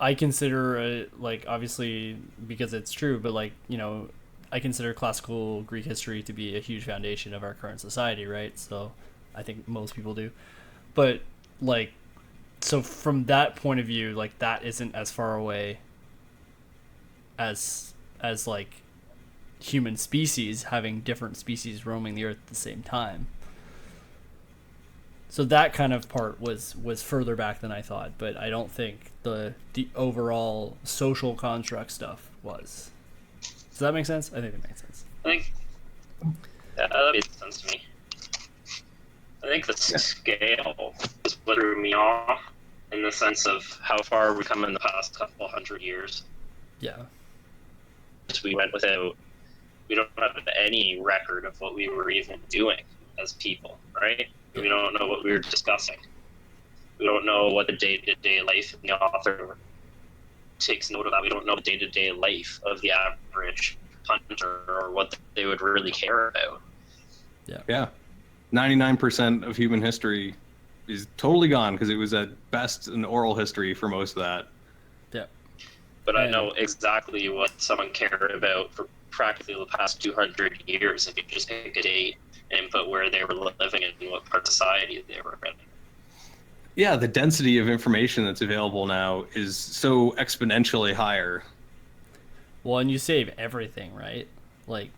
I consider, like, obviously, because it's true, but, like, you know, I consider classical Greek history to be a huge foundation of our current society, right? So I think most people do. But, like, so from that point of view, like, that isn't as far away as like, human species having different species roaming the earth at the same time. So that kind of part was further back than I thought, but I don't think the overall social construct stuff was. Does that make sense? I think it makes sense. I think that makes sense to me. I think the scale is what threw me off in the sense of how far we come in the past couple hundred years. Yeah. We went without. We don't have any record of what we were even doing as people, right? We don't know what we were discussing. We don't know what the day-to-day life of the author takes note of that. We don't know the day-to-day life of the average hunter or what they would really care about. Yeah. 99% of human history is totally gone because it was at best an oral history for most of that. Yeah. But I know exactly what someone cared about for practically the past 200 years if you just pick a date and put where they were living and what part of society they were in. Yeah, the density of information that's available now is so exponentially higher. Well, and you save everything, right? Like,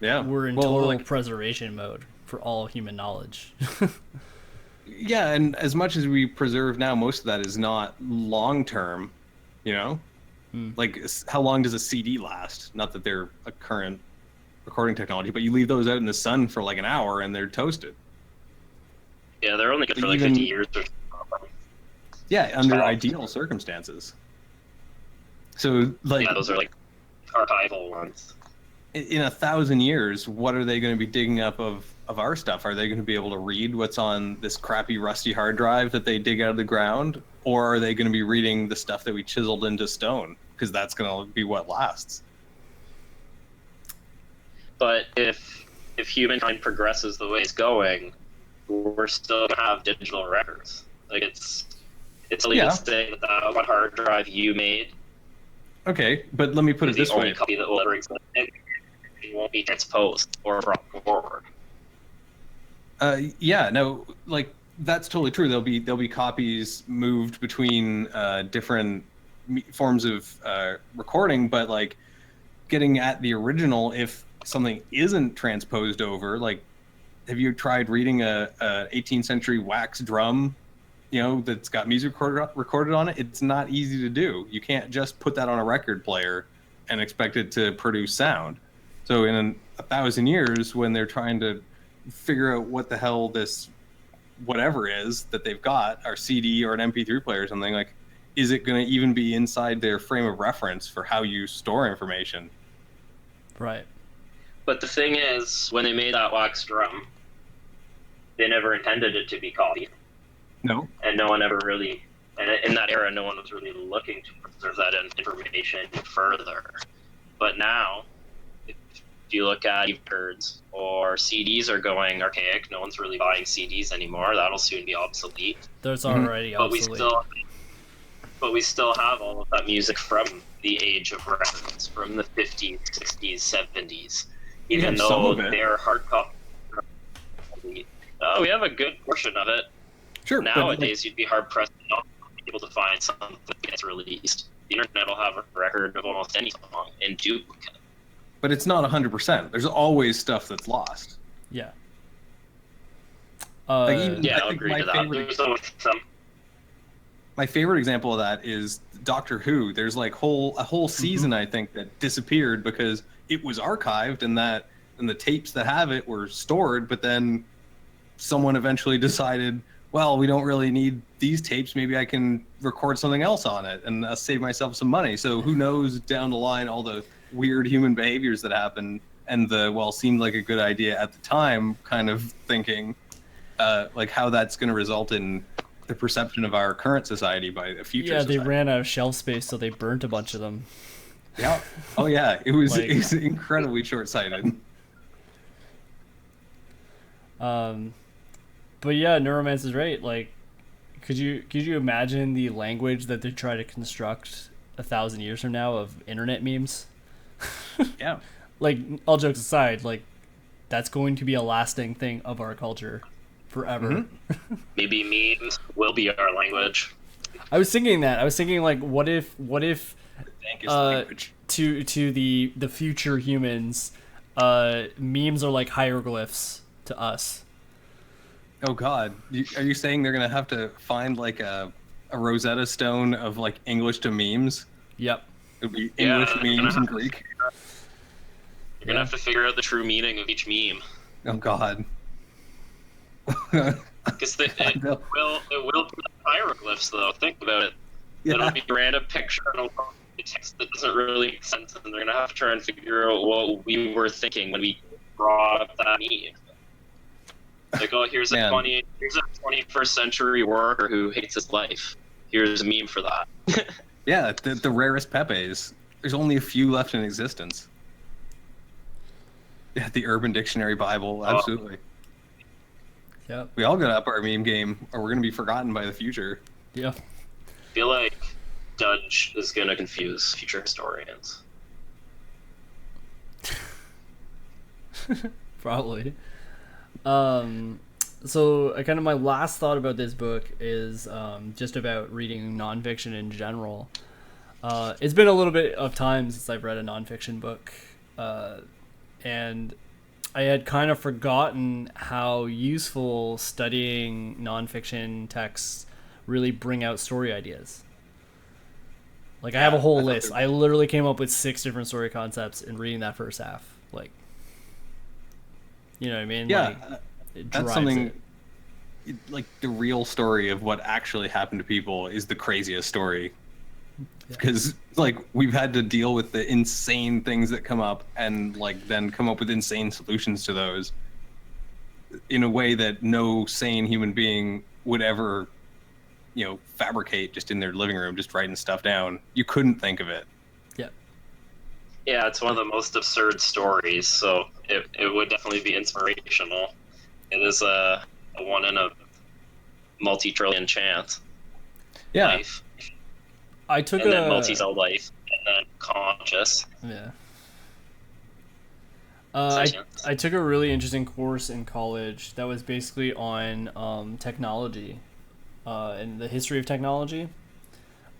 yeah, we're in total preservation mode for all human knowledge. Yeah, and as much as we preserve now, most of that is not long-term, you know? Like, how long does a CD last? Not that they're a current recording technology, but you leave those out in the sun for like an hour and they're toasted. Yeah, they're only good for like 50 years or something. Yeah, under ideal circumstances. So, like... Yeah, those are like archival ones. in 1,000 years, what are they going to be digging up of our stuff? Are they going to be able to read what's on this crappy rusty hard drive that they dig out of the ground? Or are they going to be reading the stuff that we chiseled into stone? Because that's going to be what lasts. But if humankind progresses the way it's going, we're still going to have digital records. Like, it's illegal to say that one hard drive you made. Okay, but let me put it this way. The only copy that will ever exist. It won't be transposed or brought forward. Yeah, no, like that's totally true. There'll be copies moved between different forms of recording, but like getting at the original, if something isn't transposed over, like, have you tried reading a 18th century wax drum, that's got music recorded on it? It's not easy to do. You can't just put that on a record player and expect it to produce sound. So in 1,000 years, when they're trying to figure out what the hell this whatever is that they've got, our CD or an MP3 player or something, like, is it going to even be inside their frame of reference for how you store information? Right. But the thing is, when they made that wax drum, they never intended it to be copied. No. And no one ever really, and in that era, no one was really looking to preserve that information further. But now, if you look at records or CDs are going archaic, no one's really buying CDs anymore. That'll soon be obsolete. There's already obsolete. But we still have all of that music from the age of records, from the 50s, 60s, 70s. Even though they're hard copy. We have a good portion of it. Sure. Nowadays, you'd be hard pressed not to be able to find something that gets released. The internet will have a record of almost any song in duplicate. But it's not 100%. There's always stuff that's lost. Yeah. I'll agree to that. There's always some. My favorite example of that is Doctor Who. There's like a whole season, I think, that disappeared because it was archived and the tapes that have it were stored, but then someone eventually decided, well, we don't really need these tapes. Maybe I can record something else on it and save myself some money. So who knows down the line all the weird human behaviors that happen and seemed like a good idea at the time kind of thinking, like how that's going to result in the perception of our current society by a future society. They ran out of shelf space, so they burnt a bunch of them. Yeah. Oh yeah, it was incredibly short-sighted. But yeah, Neuromance is right. Like, could you imagine the language that they try to construct 1,000 years from now of internet memes? Yeah. Like, all jokes aside, like, that's going to be a lasting thing of our culture forever. Mm-hmm. Maybe memes will be our language. I was thinking that. I was thinking, like, what if to the future humans, memes are like hieroglyphs to us. Oh God, are you saying they're gonna have to find like a Rosetta Stone of like English to memes? Yep. It'll be English memes in Greek. You're gonna have to figure out the true meaning of each meme. Oh God. Because it will be hieroglyphs, though. Think about it. Yeah. It'll be a random picture and a text that doesn't really make sense, and they're gonna have to try and figure out what we were thinking when we brought up that meme. Like, oh, here's a 21st century worker who hates his life. Here's a meme for that. Yeah, the rarest Pepes. There's only a few left in existence. Yeah, the Urban Dictionary Bible, absolutely. Yeah. We all got up our meme game, or we're gonna be forgotten by the future. Yeah. I feel like Dudge is gonna confuse future historians. Probably. So kind of my last thought about this book is just about reading nonfiction in general. It's been a little bit of time since I've read a nonfiction book, and I had kind of forgotten how useful studying nonfiction texts really bring out story ideas. Like, I have a whole list. I literally came up with 6 different story concepts in reading that first half. Like, you know what I mean? Yeah, like, that's something. Like, the real story of what actually happened to people is the craziest story. because like we've had to deal with the insane things that come up and like then come up with insane solutions to those in a way that no sane human being would ever, fabricate just in their living room, just writing stuff down. You couldn't think of it. Yeah. Yeah, it's one of the most absurd stories, so it would definitely be inspirational. It is a one in a multi-trillion chance. Yeah. Life. I took and then multi-cell life, and then conscious. Yeah. Sapiens. I took a really interesting course in college that was basically on technology and the history of technology.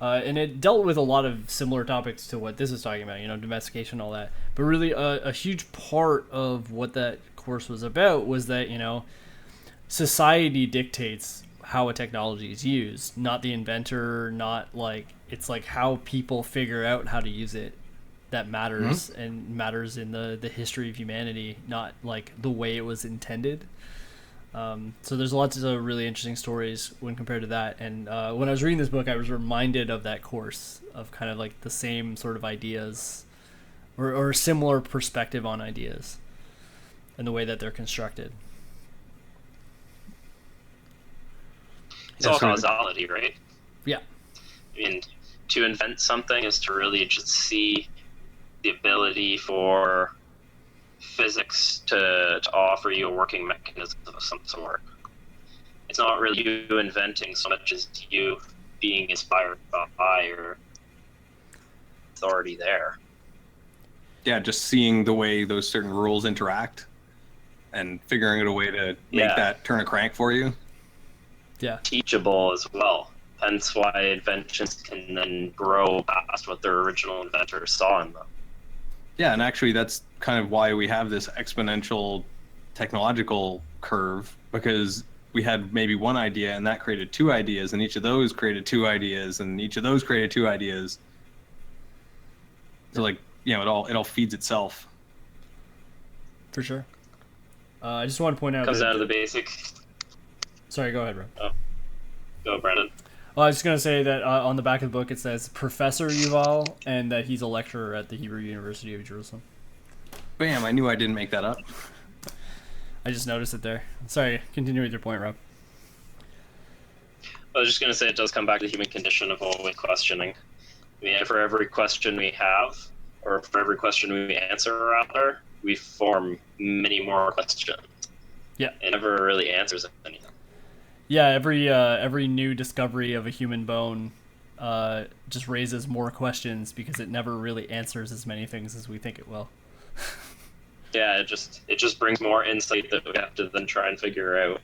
And it dealt with a lot of similar topics to what this is talking about, domestication and all that. But really, a huge part of what that course was about was that, society dictates how a technology is used, not the inventor, not like, it's like how people figure out how to use it that matters, and matters in the history of humanity, not like the way it was intended. So there's lots of really interesting stories when compared to that. And when I was reading this book, I was reminded of that course, of kind of like the same sort of ideas or similar perspective on ideas and the way that they're constructed. It's all causality, right? Yeah. I mean, to invent something is to really just see the ability for physics to offer you a working mechanism of some sort. It's not really you inventing so much as you being inspired by, or it's already there. Yeah, just seeing the way those certain rules interact and figuring out a way to make that turn a crank for you. Yeah. Teachable as well. Hence why inventions can then grow past what their original inventors saw in them. Yeah, and actually that's kind of why we have this exponential technological curve, because we had maybe one idea and that created two ideas, and each of those created two ideas, and each of those created two ideas. So like, it all feeds itself. For sure. I just want to point out Comes down to the basic. Sorry, go ahead, Rob. Oh. Go, Brendan. Well, I was just going to say that on the back of the book it says Professor Yuval, and that he's a lecturer at the Hebrew University of Jerusalem. Bam, I knew I didn't make that up. I just noticed it there. Sorry, continue with your point, Rob. I was just going to say it does come back to the human condition of always questioning. I mean, for every question we have, or for every question we answer, rather, we form many more questions. Yeah. It never really answers anything. Yeah, every new discovery of a human bone just raises more questions because it never really answers as many things as we think it will. Yeah, it just brings more insight that we have to then try and figure out.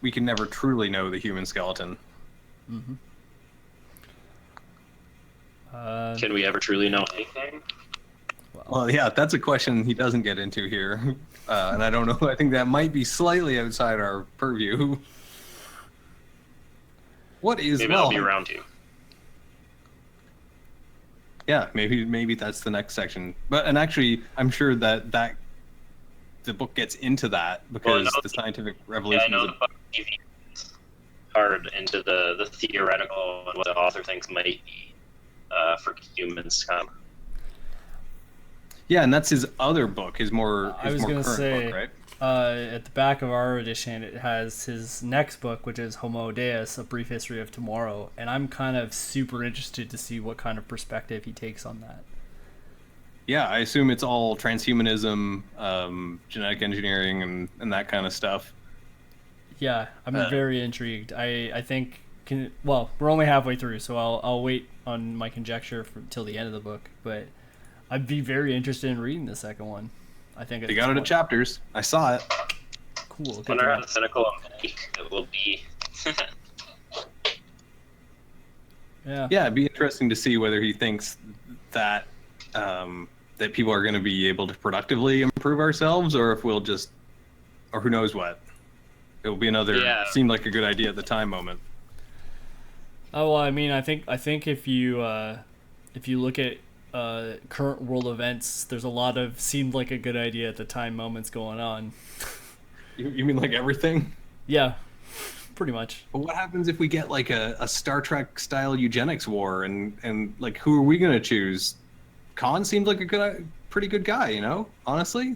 We can never truly know the human skeleton. Mm-hmm. Can we ever truly know anything? Well, yeah, that's a question he doesn't get into here. And I don't know, I think that might be slightly outside our purview. What is Maybe I'll be around to. Yeah, maybe that's the next section. And actually, I'm sure that the book gets into that because the scientific revolution. Yeah, I know the book is hard into the theoretical and what the author thinks might be for humans to come. Yeah, and that's his other book, his more current say, book, right? At the back of our edition, it has his next book, which is Homo Deus, A Brief History of Tomorrow, and I'm kind of super interested to see what kind of perspective he takes on that. Yeah, I assume it's all transhumanism, genetic engineering, and that kind of stuff. Yeah, I'm very intrigued. I think we're only halfway through, so I'll wait on my conjecture till the end of the book, but I'd be very interested in reading the second one. I think they got it in chapters. I saw it. Cool. I wonder how cynical it will be. Yeah, it'd be interesting to see whether he thinks that that people are going to be able to productively improve ourselves, or if we'll just, or who knows what. It will be another. Seemed like a good idea at the time moment. Oh well, I mean, I think if you look at current world events, there's a lot of seemed like a good idea at the time moments going on. You mean like everything? Yeah, Pretty much. But what happens if we get like a Star Trek style eugenics war, and like who are we gonna choose? Khan seemed like pretty good guy, you know. Honestly,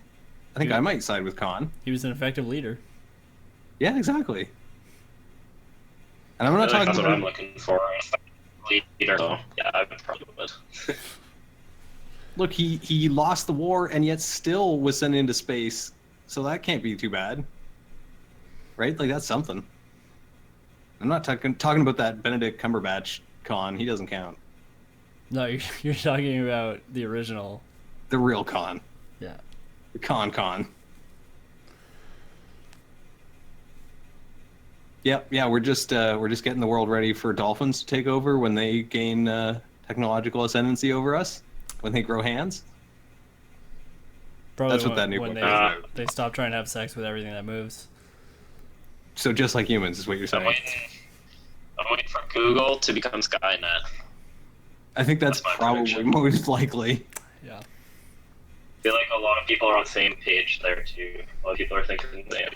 I think I might side with Khan. He was an effective leader. Yeah, exactly. And I'm not talking that's about. what I'm looking for. Leader, so yeah, I probably would. Look, he lost the war and yet still was sent into space, so that can't be too bad, right? Like that's something. I'm not talking about that Benedict Cumberbatch Khan. He doesn't count. No, you're talking about the original. The real Khan. Yeah. The Khan. Yeah, we're just getting the world ready for dolphins to take over when they gain technological ascendancy over us, when they grow hands. Probably That's what that new when book is about. they stop trying to have sex with everything that moves. So just like humans is what you're saying. I'm waiting for Google to become Skynet. I think that's my probably prediction. most likely. Yeah. I feel like a lot of people are on the same page there too. A lot of people are thinking the same.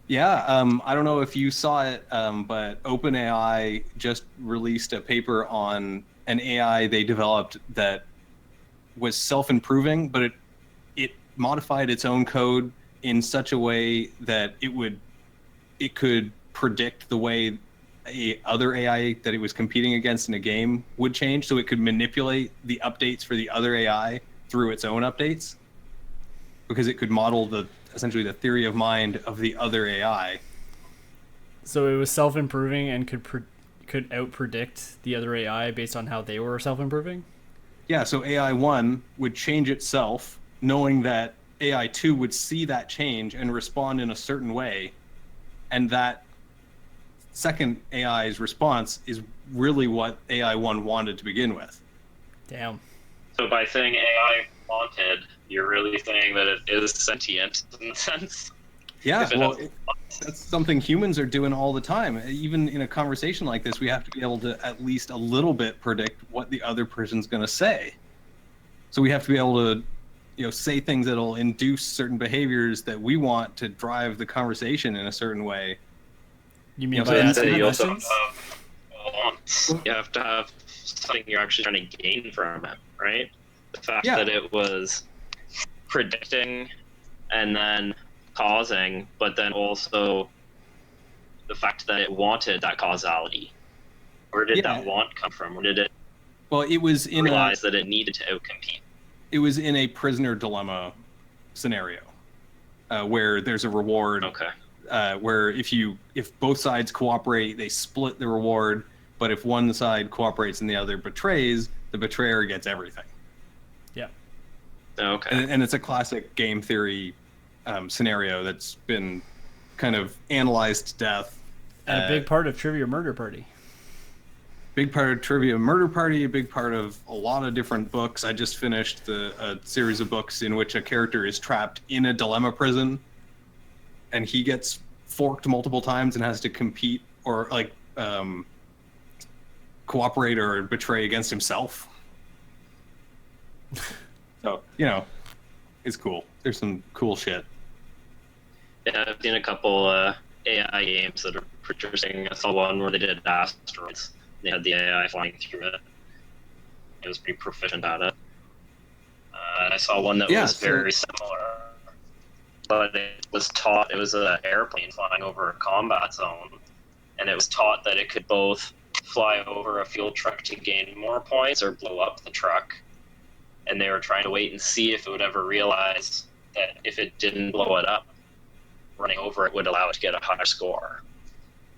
Yeah, I don't know if you saw it, but OpenAI just released a paper on an AI they developed that was self-improving, but it modified its own code in such a way that it could predict the way other AI that it was competing against in a game would change, so it could manipulate the updates for the other AI through its own updates, because it could model essentially the theory of mind of the other AI. So it was self-improving and could out-predict the other AI based on how they were self-improving? Yeah, so AI 1 would change itself, knowing that AI 2 would see that change and respond in a certain way, and that second AI's response is really what AI 1 wanted to begin with. Damn. So by saying AI wanted, you're really saying that it is sentient in a sense? Yeah, If it well, has- that's something humans are doing all the time. Even in a conversation like this, we have to be able to at least a little bit predict what the other person's going to say. So we have to be able to, say things that'll induce certain behaviors that we want to drive the conversation in a certain way. You mean Yeah, by so asking you also questions? have wants. You have to have something you're actually trying to gain from it, right? The fact Yeah. that it was predicting and then causing, but then also the fact that it wanted that causality. Where did that want come from? Where did it Well, it was in realize that it needed to outcompete? it was in a prisoner dilemma scenario where there's a reward. Okay. Where if both sides cooperate, they split the reward. But if one side cooperates and the other betrays, the betrayer gets everything. Yeah. Okay. And it's a classic game theory scenario that's been kind of analyzed to death. And a big part of Trivia Murder Party. Big part of Trivia Murder Party, a big part of a lot of different books. I just finished a series of books in which a character is trapped in a dilemma prison, and he gets forked multiple times and has to compete or cooperate or betray against himself. So, it's cool. There's some cool shit. Yeah, I've seen a couple AI games that are producing. I saw one where they did asteroids. They had the AI flying through it. It was pretty proficient at it. And I saw one that was very similar, but it was taught, it was an airplane flying over a combat zone, and it was taught that it could both fly over a fuel truck to gain more points or blow up the truck. And they were trying to wait and see if it would ever realize that if it didn't blow it up, running over it would allow it to get a higher score.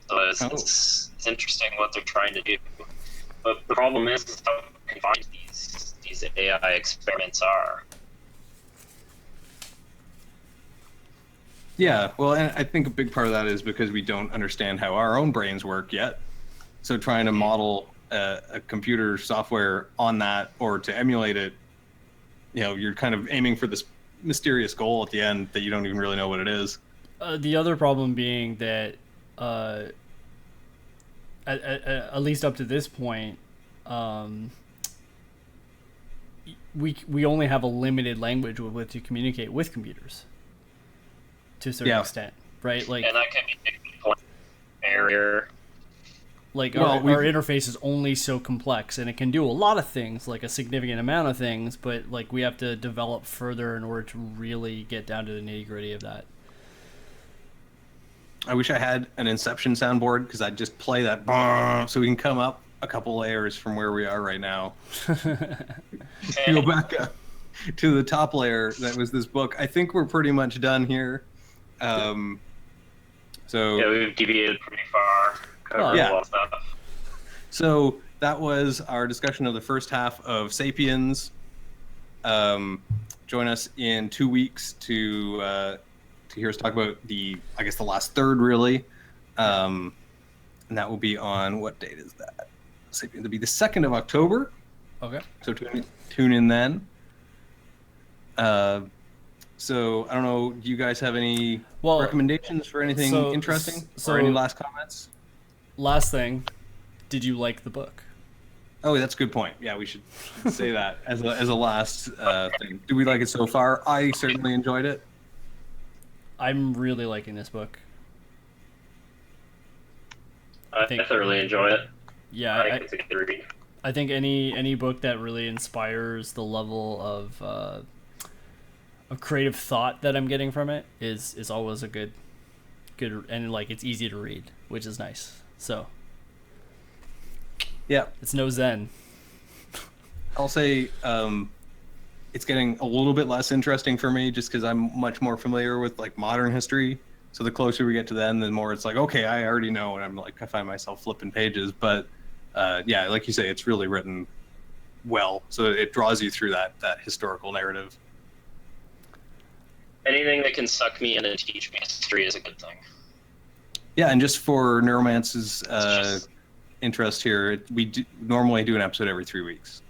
So it's interesting what they're trying to do. But the problem is how confined these AI experiments are. Yeah, well, and I think a big part of that is because we don't understand how our own brains work yet. So trying to model a computer software on that or to emulate it, you're kind of aiming for this mysterious goal at the end that you don't even really know what it is. The other problem being that, at least up to this point, we only have a limited language with which to communicate with computers to a certain extent, right? And that can be a big barrier. Like Well, our we've- interface is only so complex, and it can do a lot of things, like a significant amount of things, but like we have to develop further in order to really get down to the nitty gritty of that. I wish I had an Inception soundboard because I'd just play that "Bah," so we can come up a couple layers from where we are right now. Go back up to the top layer that was this book. I think we're pretty much done here. So Yeah, we've deviated pretty far. Covered yeah. a lot of stuff. So that was our discussion of the first half of Sapiens. Join us in 2 weeks to hear us talk about the last third, really. And that will be on, what date is that? Sapiens will be the 2nd of October. Okay. So tune in then. So I don't know, do you guys have any recommendations for anything interesting? Or any last comments? Last thing, did you like the book? Oh, that's a good point. Yeah, we should say that as a last thing. Do we like it so far? I certainly enjoyed it. I'm really liking this book. I thoroughly enjoy it. Yeah, I think it's a good read. I think any book that really inspires the level of creative thought that I'm getting from it is always a good, and like it's easy to read, which is nice. So yeah, it's no Zen. I'll say it's getting a little bit less interesting for me just because I'm much more familiar with like modern history. So the closer we get to then, the more it's like, okay, I already know, and I'm like, I find myself flipping pages. But yeah, like you say, it's really written well, so it draws you through that historical narrative. Anything that can suck me in and teach me history is a good thing. Yeah, and just for Neuromance's interest here, we normally do an episode every 3 weeks.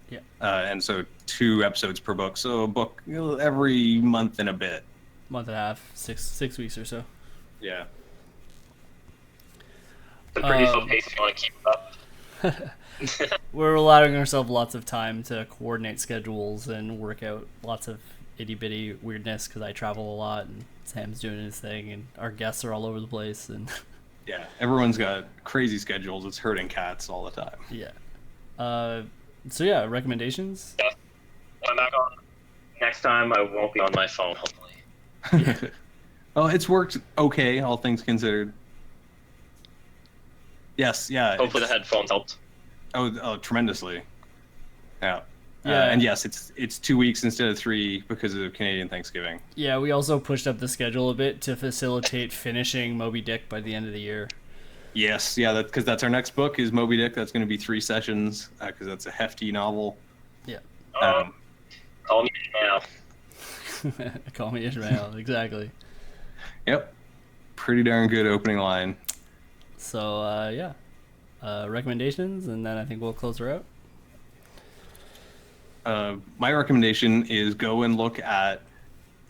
Yeah. And so 2 episodes per book. So a book every month and a bit. Month and a half, six weeks or so. Yeah. It's a pretty slow pace if you want to keep it up. We're allowing ourselves lots of time to coordinate schedules and work out lots of itty-bitty weirdness because I travel a lot and Sam's doing his thing and our guests are all over the place. And yeah, everyone's got crazy schedules. It's herding cats all the time. Yeah. So yeah, recommendations? Yeah. I'm back on. Next time I won't be on my phone, hopefully. Well, it's worked okay, all things considered. Yes, yeah. Hopefully the headphones helped. Oh, tremendously. Yeah. Yeah. And yes, it's 2 weeks instead of 3 because of Canadian Thanksgiving. Yeah, we also pushed up the schedule a bit to facilitate finishing Moby Dick by the end of the year. Yes, yeah, because that's our next book is Moby Dick. That's going to be 3 sessions because that's a hefty novel. Yeah. Call me now. Call me Ishmael, exactly. Yep. Pretty darn good opening line. So, yeah. Recommendations, and then I think we'll close her out. My recommendation is go and look at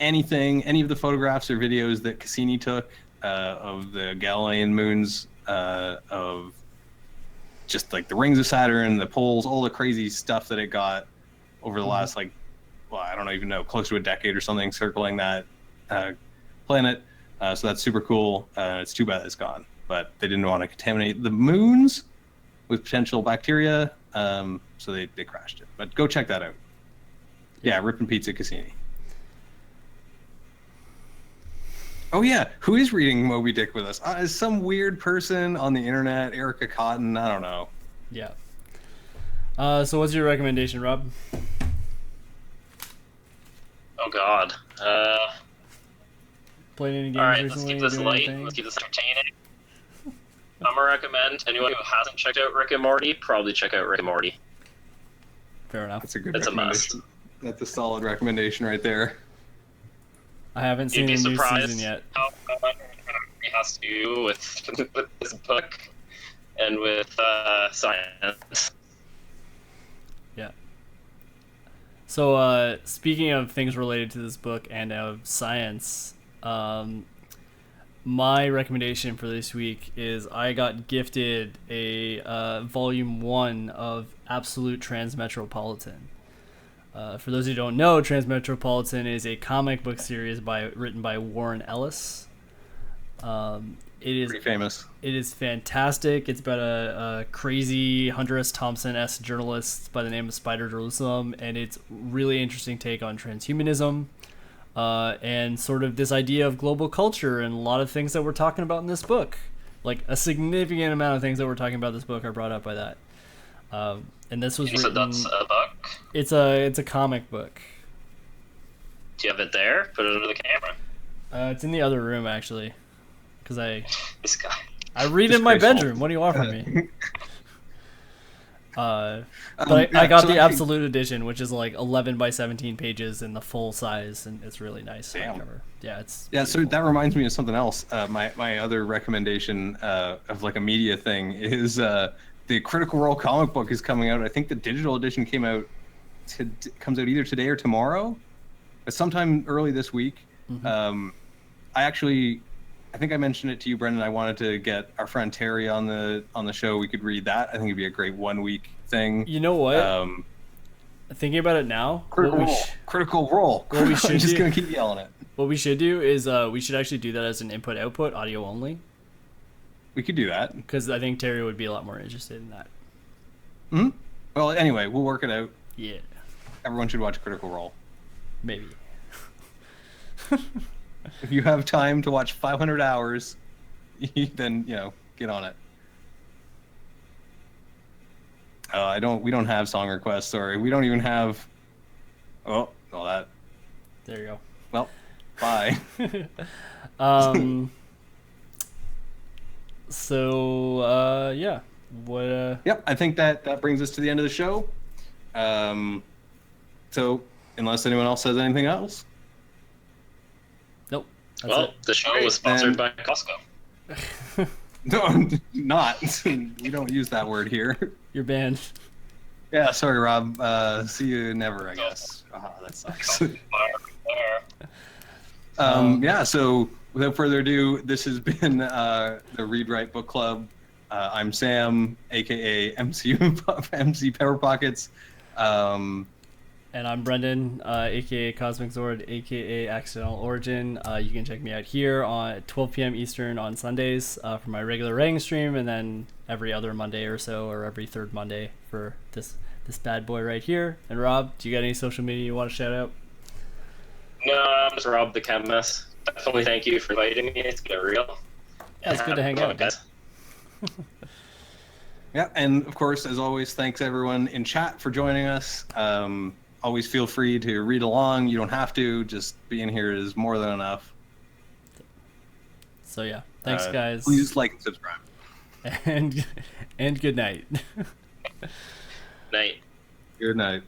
any of the photographs or videos that Cassini took of the Galilean moons, of just like the rings of Saturn, the poles, all the crazy stuff that it got over the last I don't even know, close to a decade or something, circling that planet. So that's super cool. It's too bad it's gone, but they didn't want to contaminate the moons with potential bacteria, so they crashed it. But go check that out. Yeah, Rippin' Pizza Cassini. Oh yeah, who is reading Moby Dick with us? Some weird person on the internet, Erica Cotton, I don't know. Yeah. So what's your recommendation, Rob? Oh God. Playing any games All right, recently? let's keep this doing light. anything? Let's keep this entertaining. I'm gonna recommend anyone who hasn't checked out Rick and Morty, probably check out Rick and Morty. Fair enough. That's a good It's a recommendation. must. That's a solid recommendation right there. I haven't You'd seen be the new surprised season yet. how much it has to do with this book and with science. Yeah. So, speaking of things related to this book and of science, my recommendation for this week is I got gifted a volume 1 of Absolute Transmetropolitan. For those who don't know, Transmetropolitan is a comic book series written by Warren Ellis. It is pretty famous. It is fantastic. It's about a crazy Hunter S. Thompson-esque journalist by the name of Spider Jerusalem, and it's really interesting take on transhumanism, and sort of this idea of global culture, and a lot of things that we're talking about in this book. Like a significant amount of things that we're talking about in this book are brought up by that. And this was written. So that's a book? It's a comic book. Do you have it there? Put it under the camera. It's in the other room actually, because This guy. I read in my bedroom. What do you want from me? But I got the absolute edition, which is like 11 by 17 pages in the full size, and it's really nice hardcover. Yeah, it's So that reminds me of something else. My other recommendation of like a media thing is the Critical Role comic book is coming out. I think the digital edition comes out either today or tomorrow, but sometime early this week. Mm-hmm. I think I mentioned it to you, Brendan. I wanted to get our friend Terry on the show. We could read that. I think it'd be a great 1 week thing. You know what? Thinking about it now, Critical Role. What we should I'm just do- gonna keep yelling it. What we should do is we should actually do that as an input-output, audio only, We could do that. because I think Terry would be a lot more interested in that. Hmm. Well, anyway, we'll work it out. Yeah, Everyone should watch Critical Role. maybe. If you have time to watch 500 hours, then get on it. We don't have song requests. Sorry, we don't even have. Oh, all that. There you Well, bye. go. So yeah. What? Yep, I think that brings us to the end of the show. So unless anyone else says anything else. Nope. That's Well, it. the show was sponsored by Costco. No, not. We don't use that word here. You're banned. Yeah, sorry, Rob. See you never, I guess. That sucks. Yeah, so without further ado, this has been the Read Write Book Club. I'm Sam, aka MC Pepper Pockets. And I'm Brendan, aka Cosmic Zord, aka Accidental Origin. You can check me out here at 12 p.m. Eastern on Sundays for my regular writing stream, and then every other Monday or so, or every third Monday for this bad boy right here. And Rob, do you got any social media you want to shout out? No, I'm just Rob the Chemist. Definitely thank you for inviting me. It's good real. Yeah, it's good to hang out, guys. Yeah, and of course, as always, thanks everyone in chat for joining us. Always feel free to read along. You don't have to. Just being here is more than enough. So yeah, thanks guys. Please like and subscribe. And good night. Night. Good night.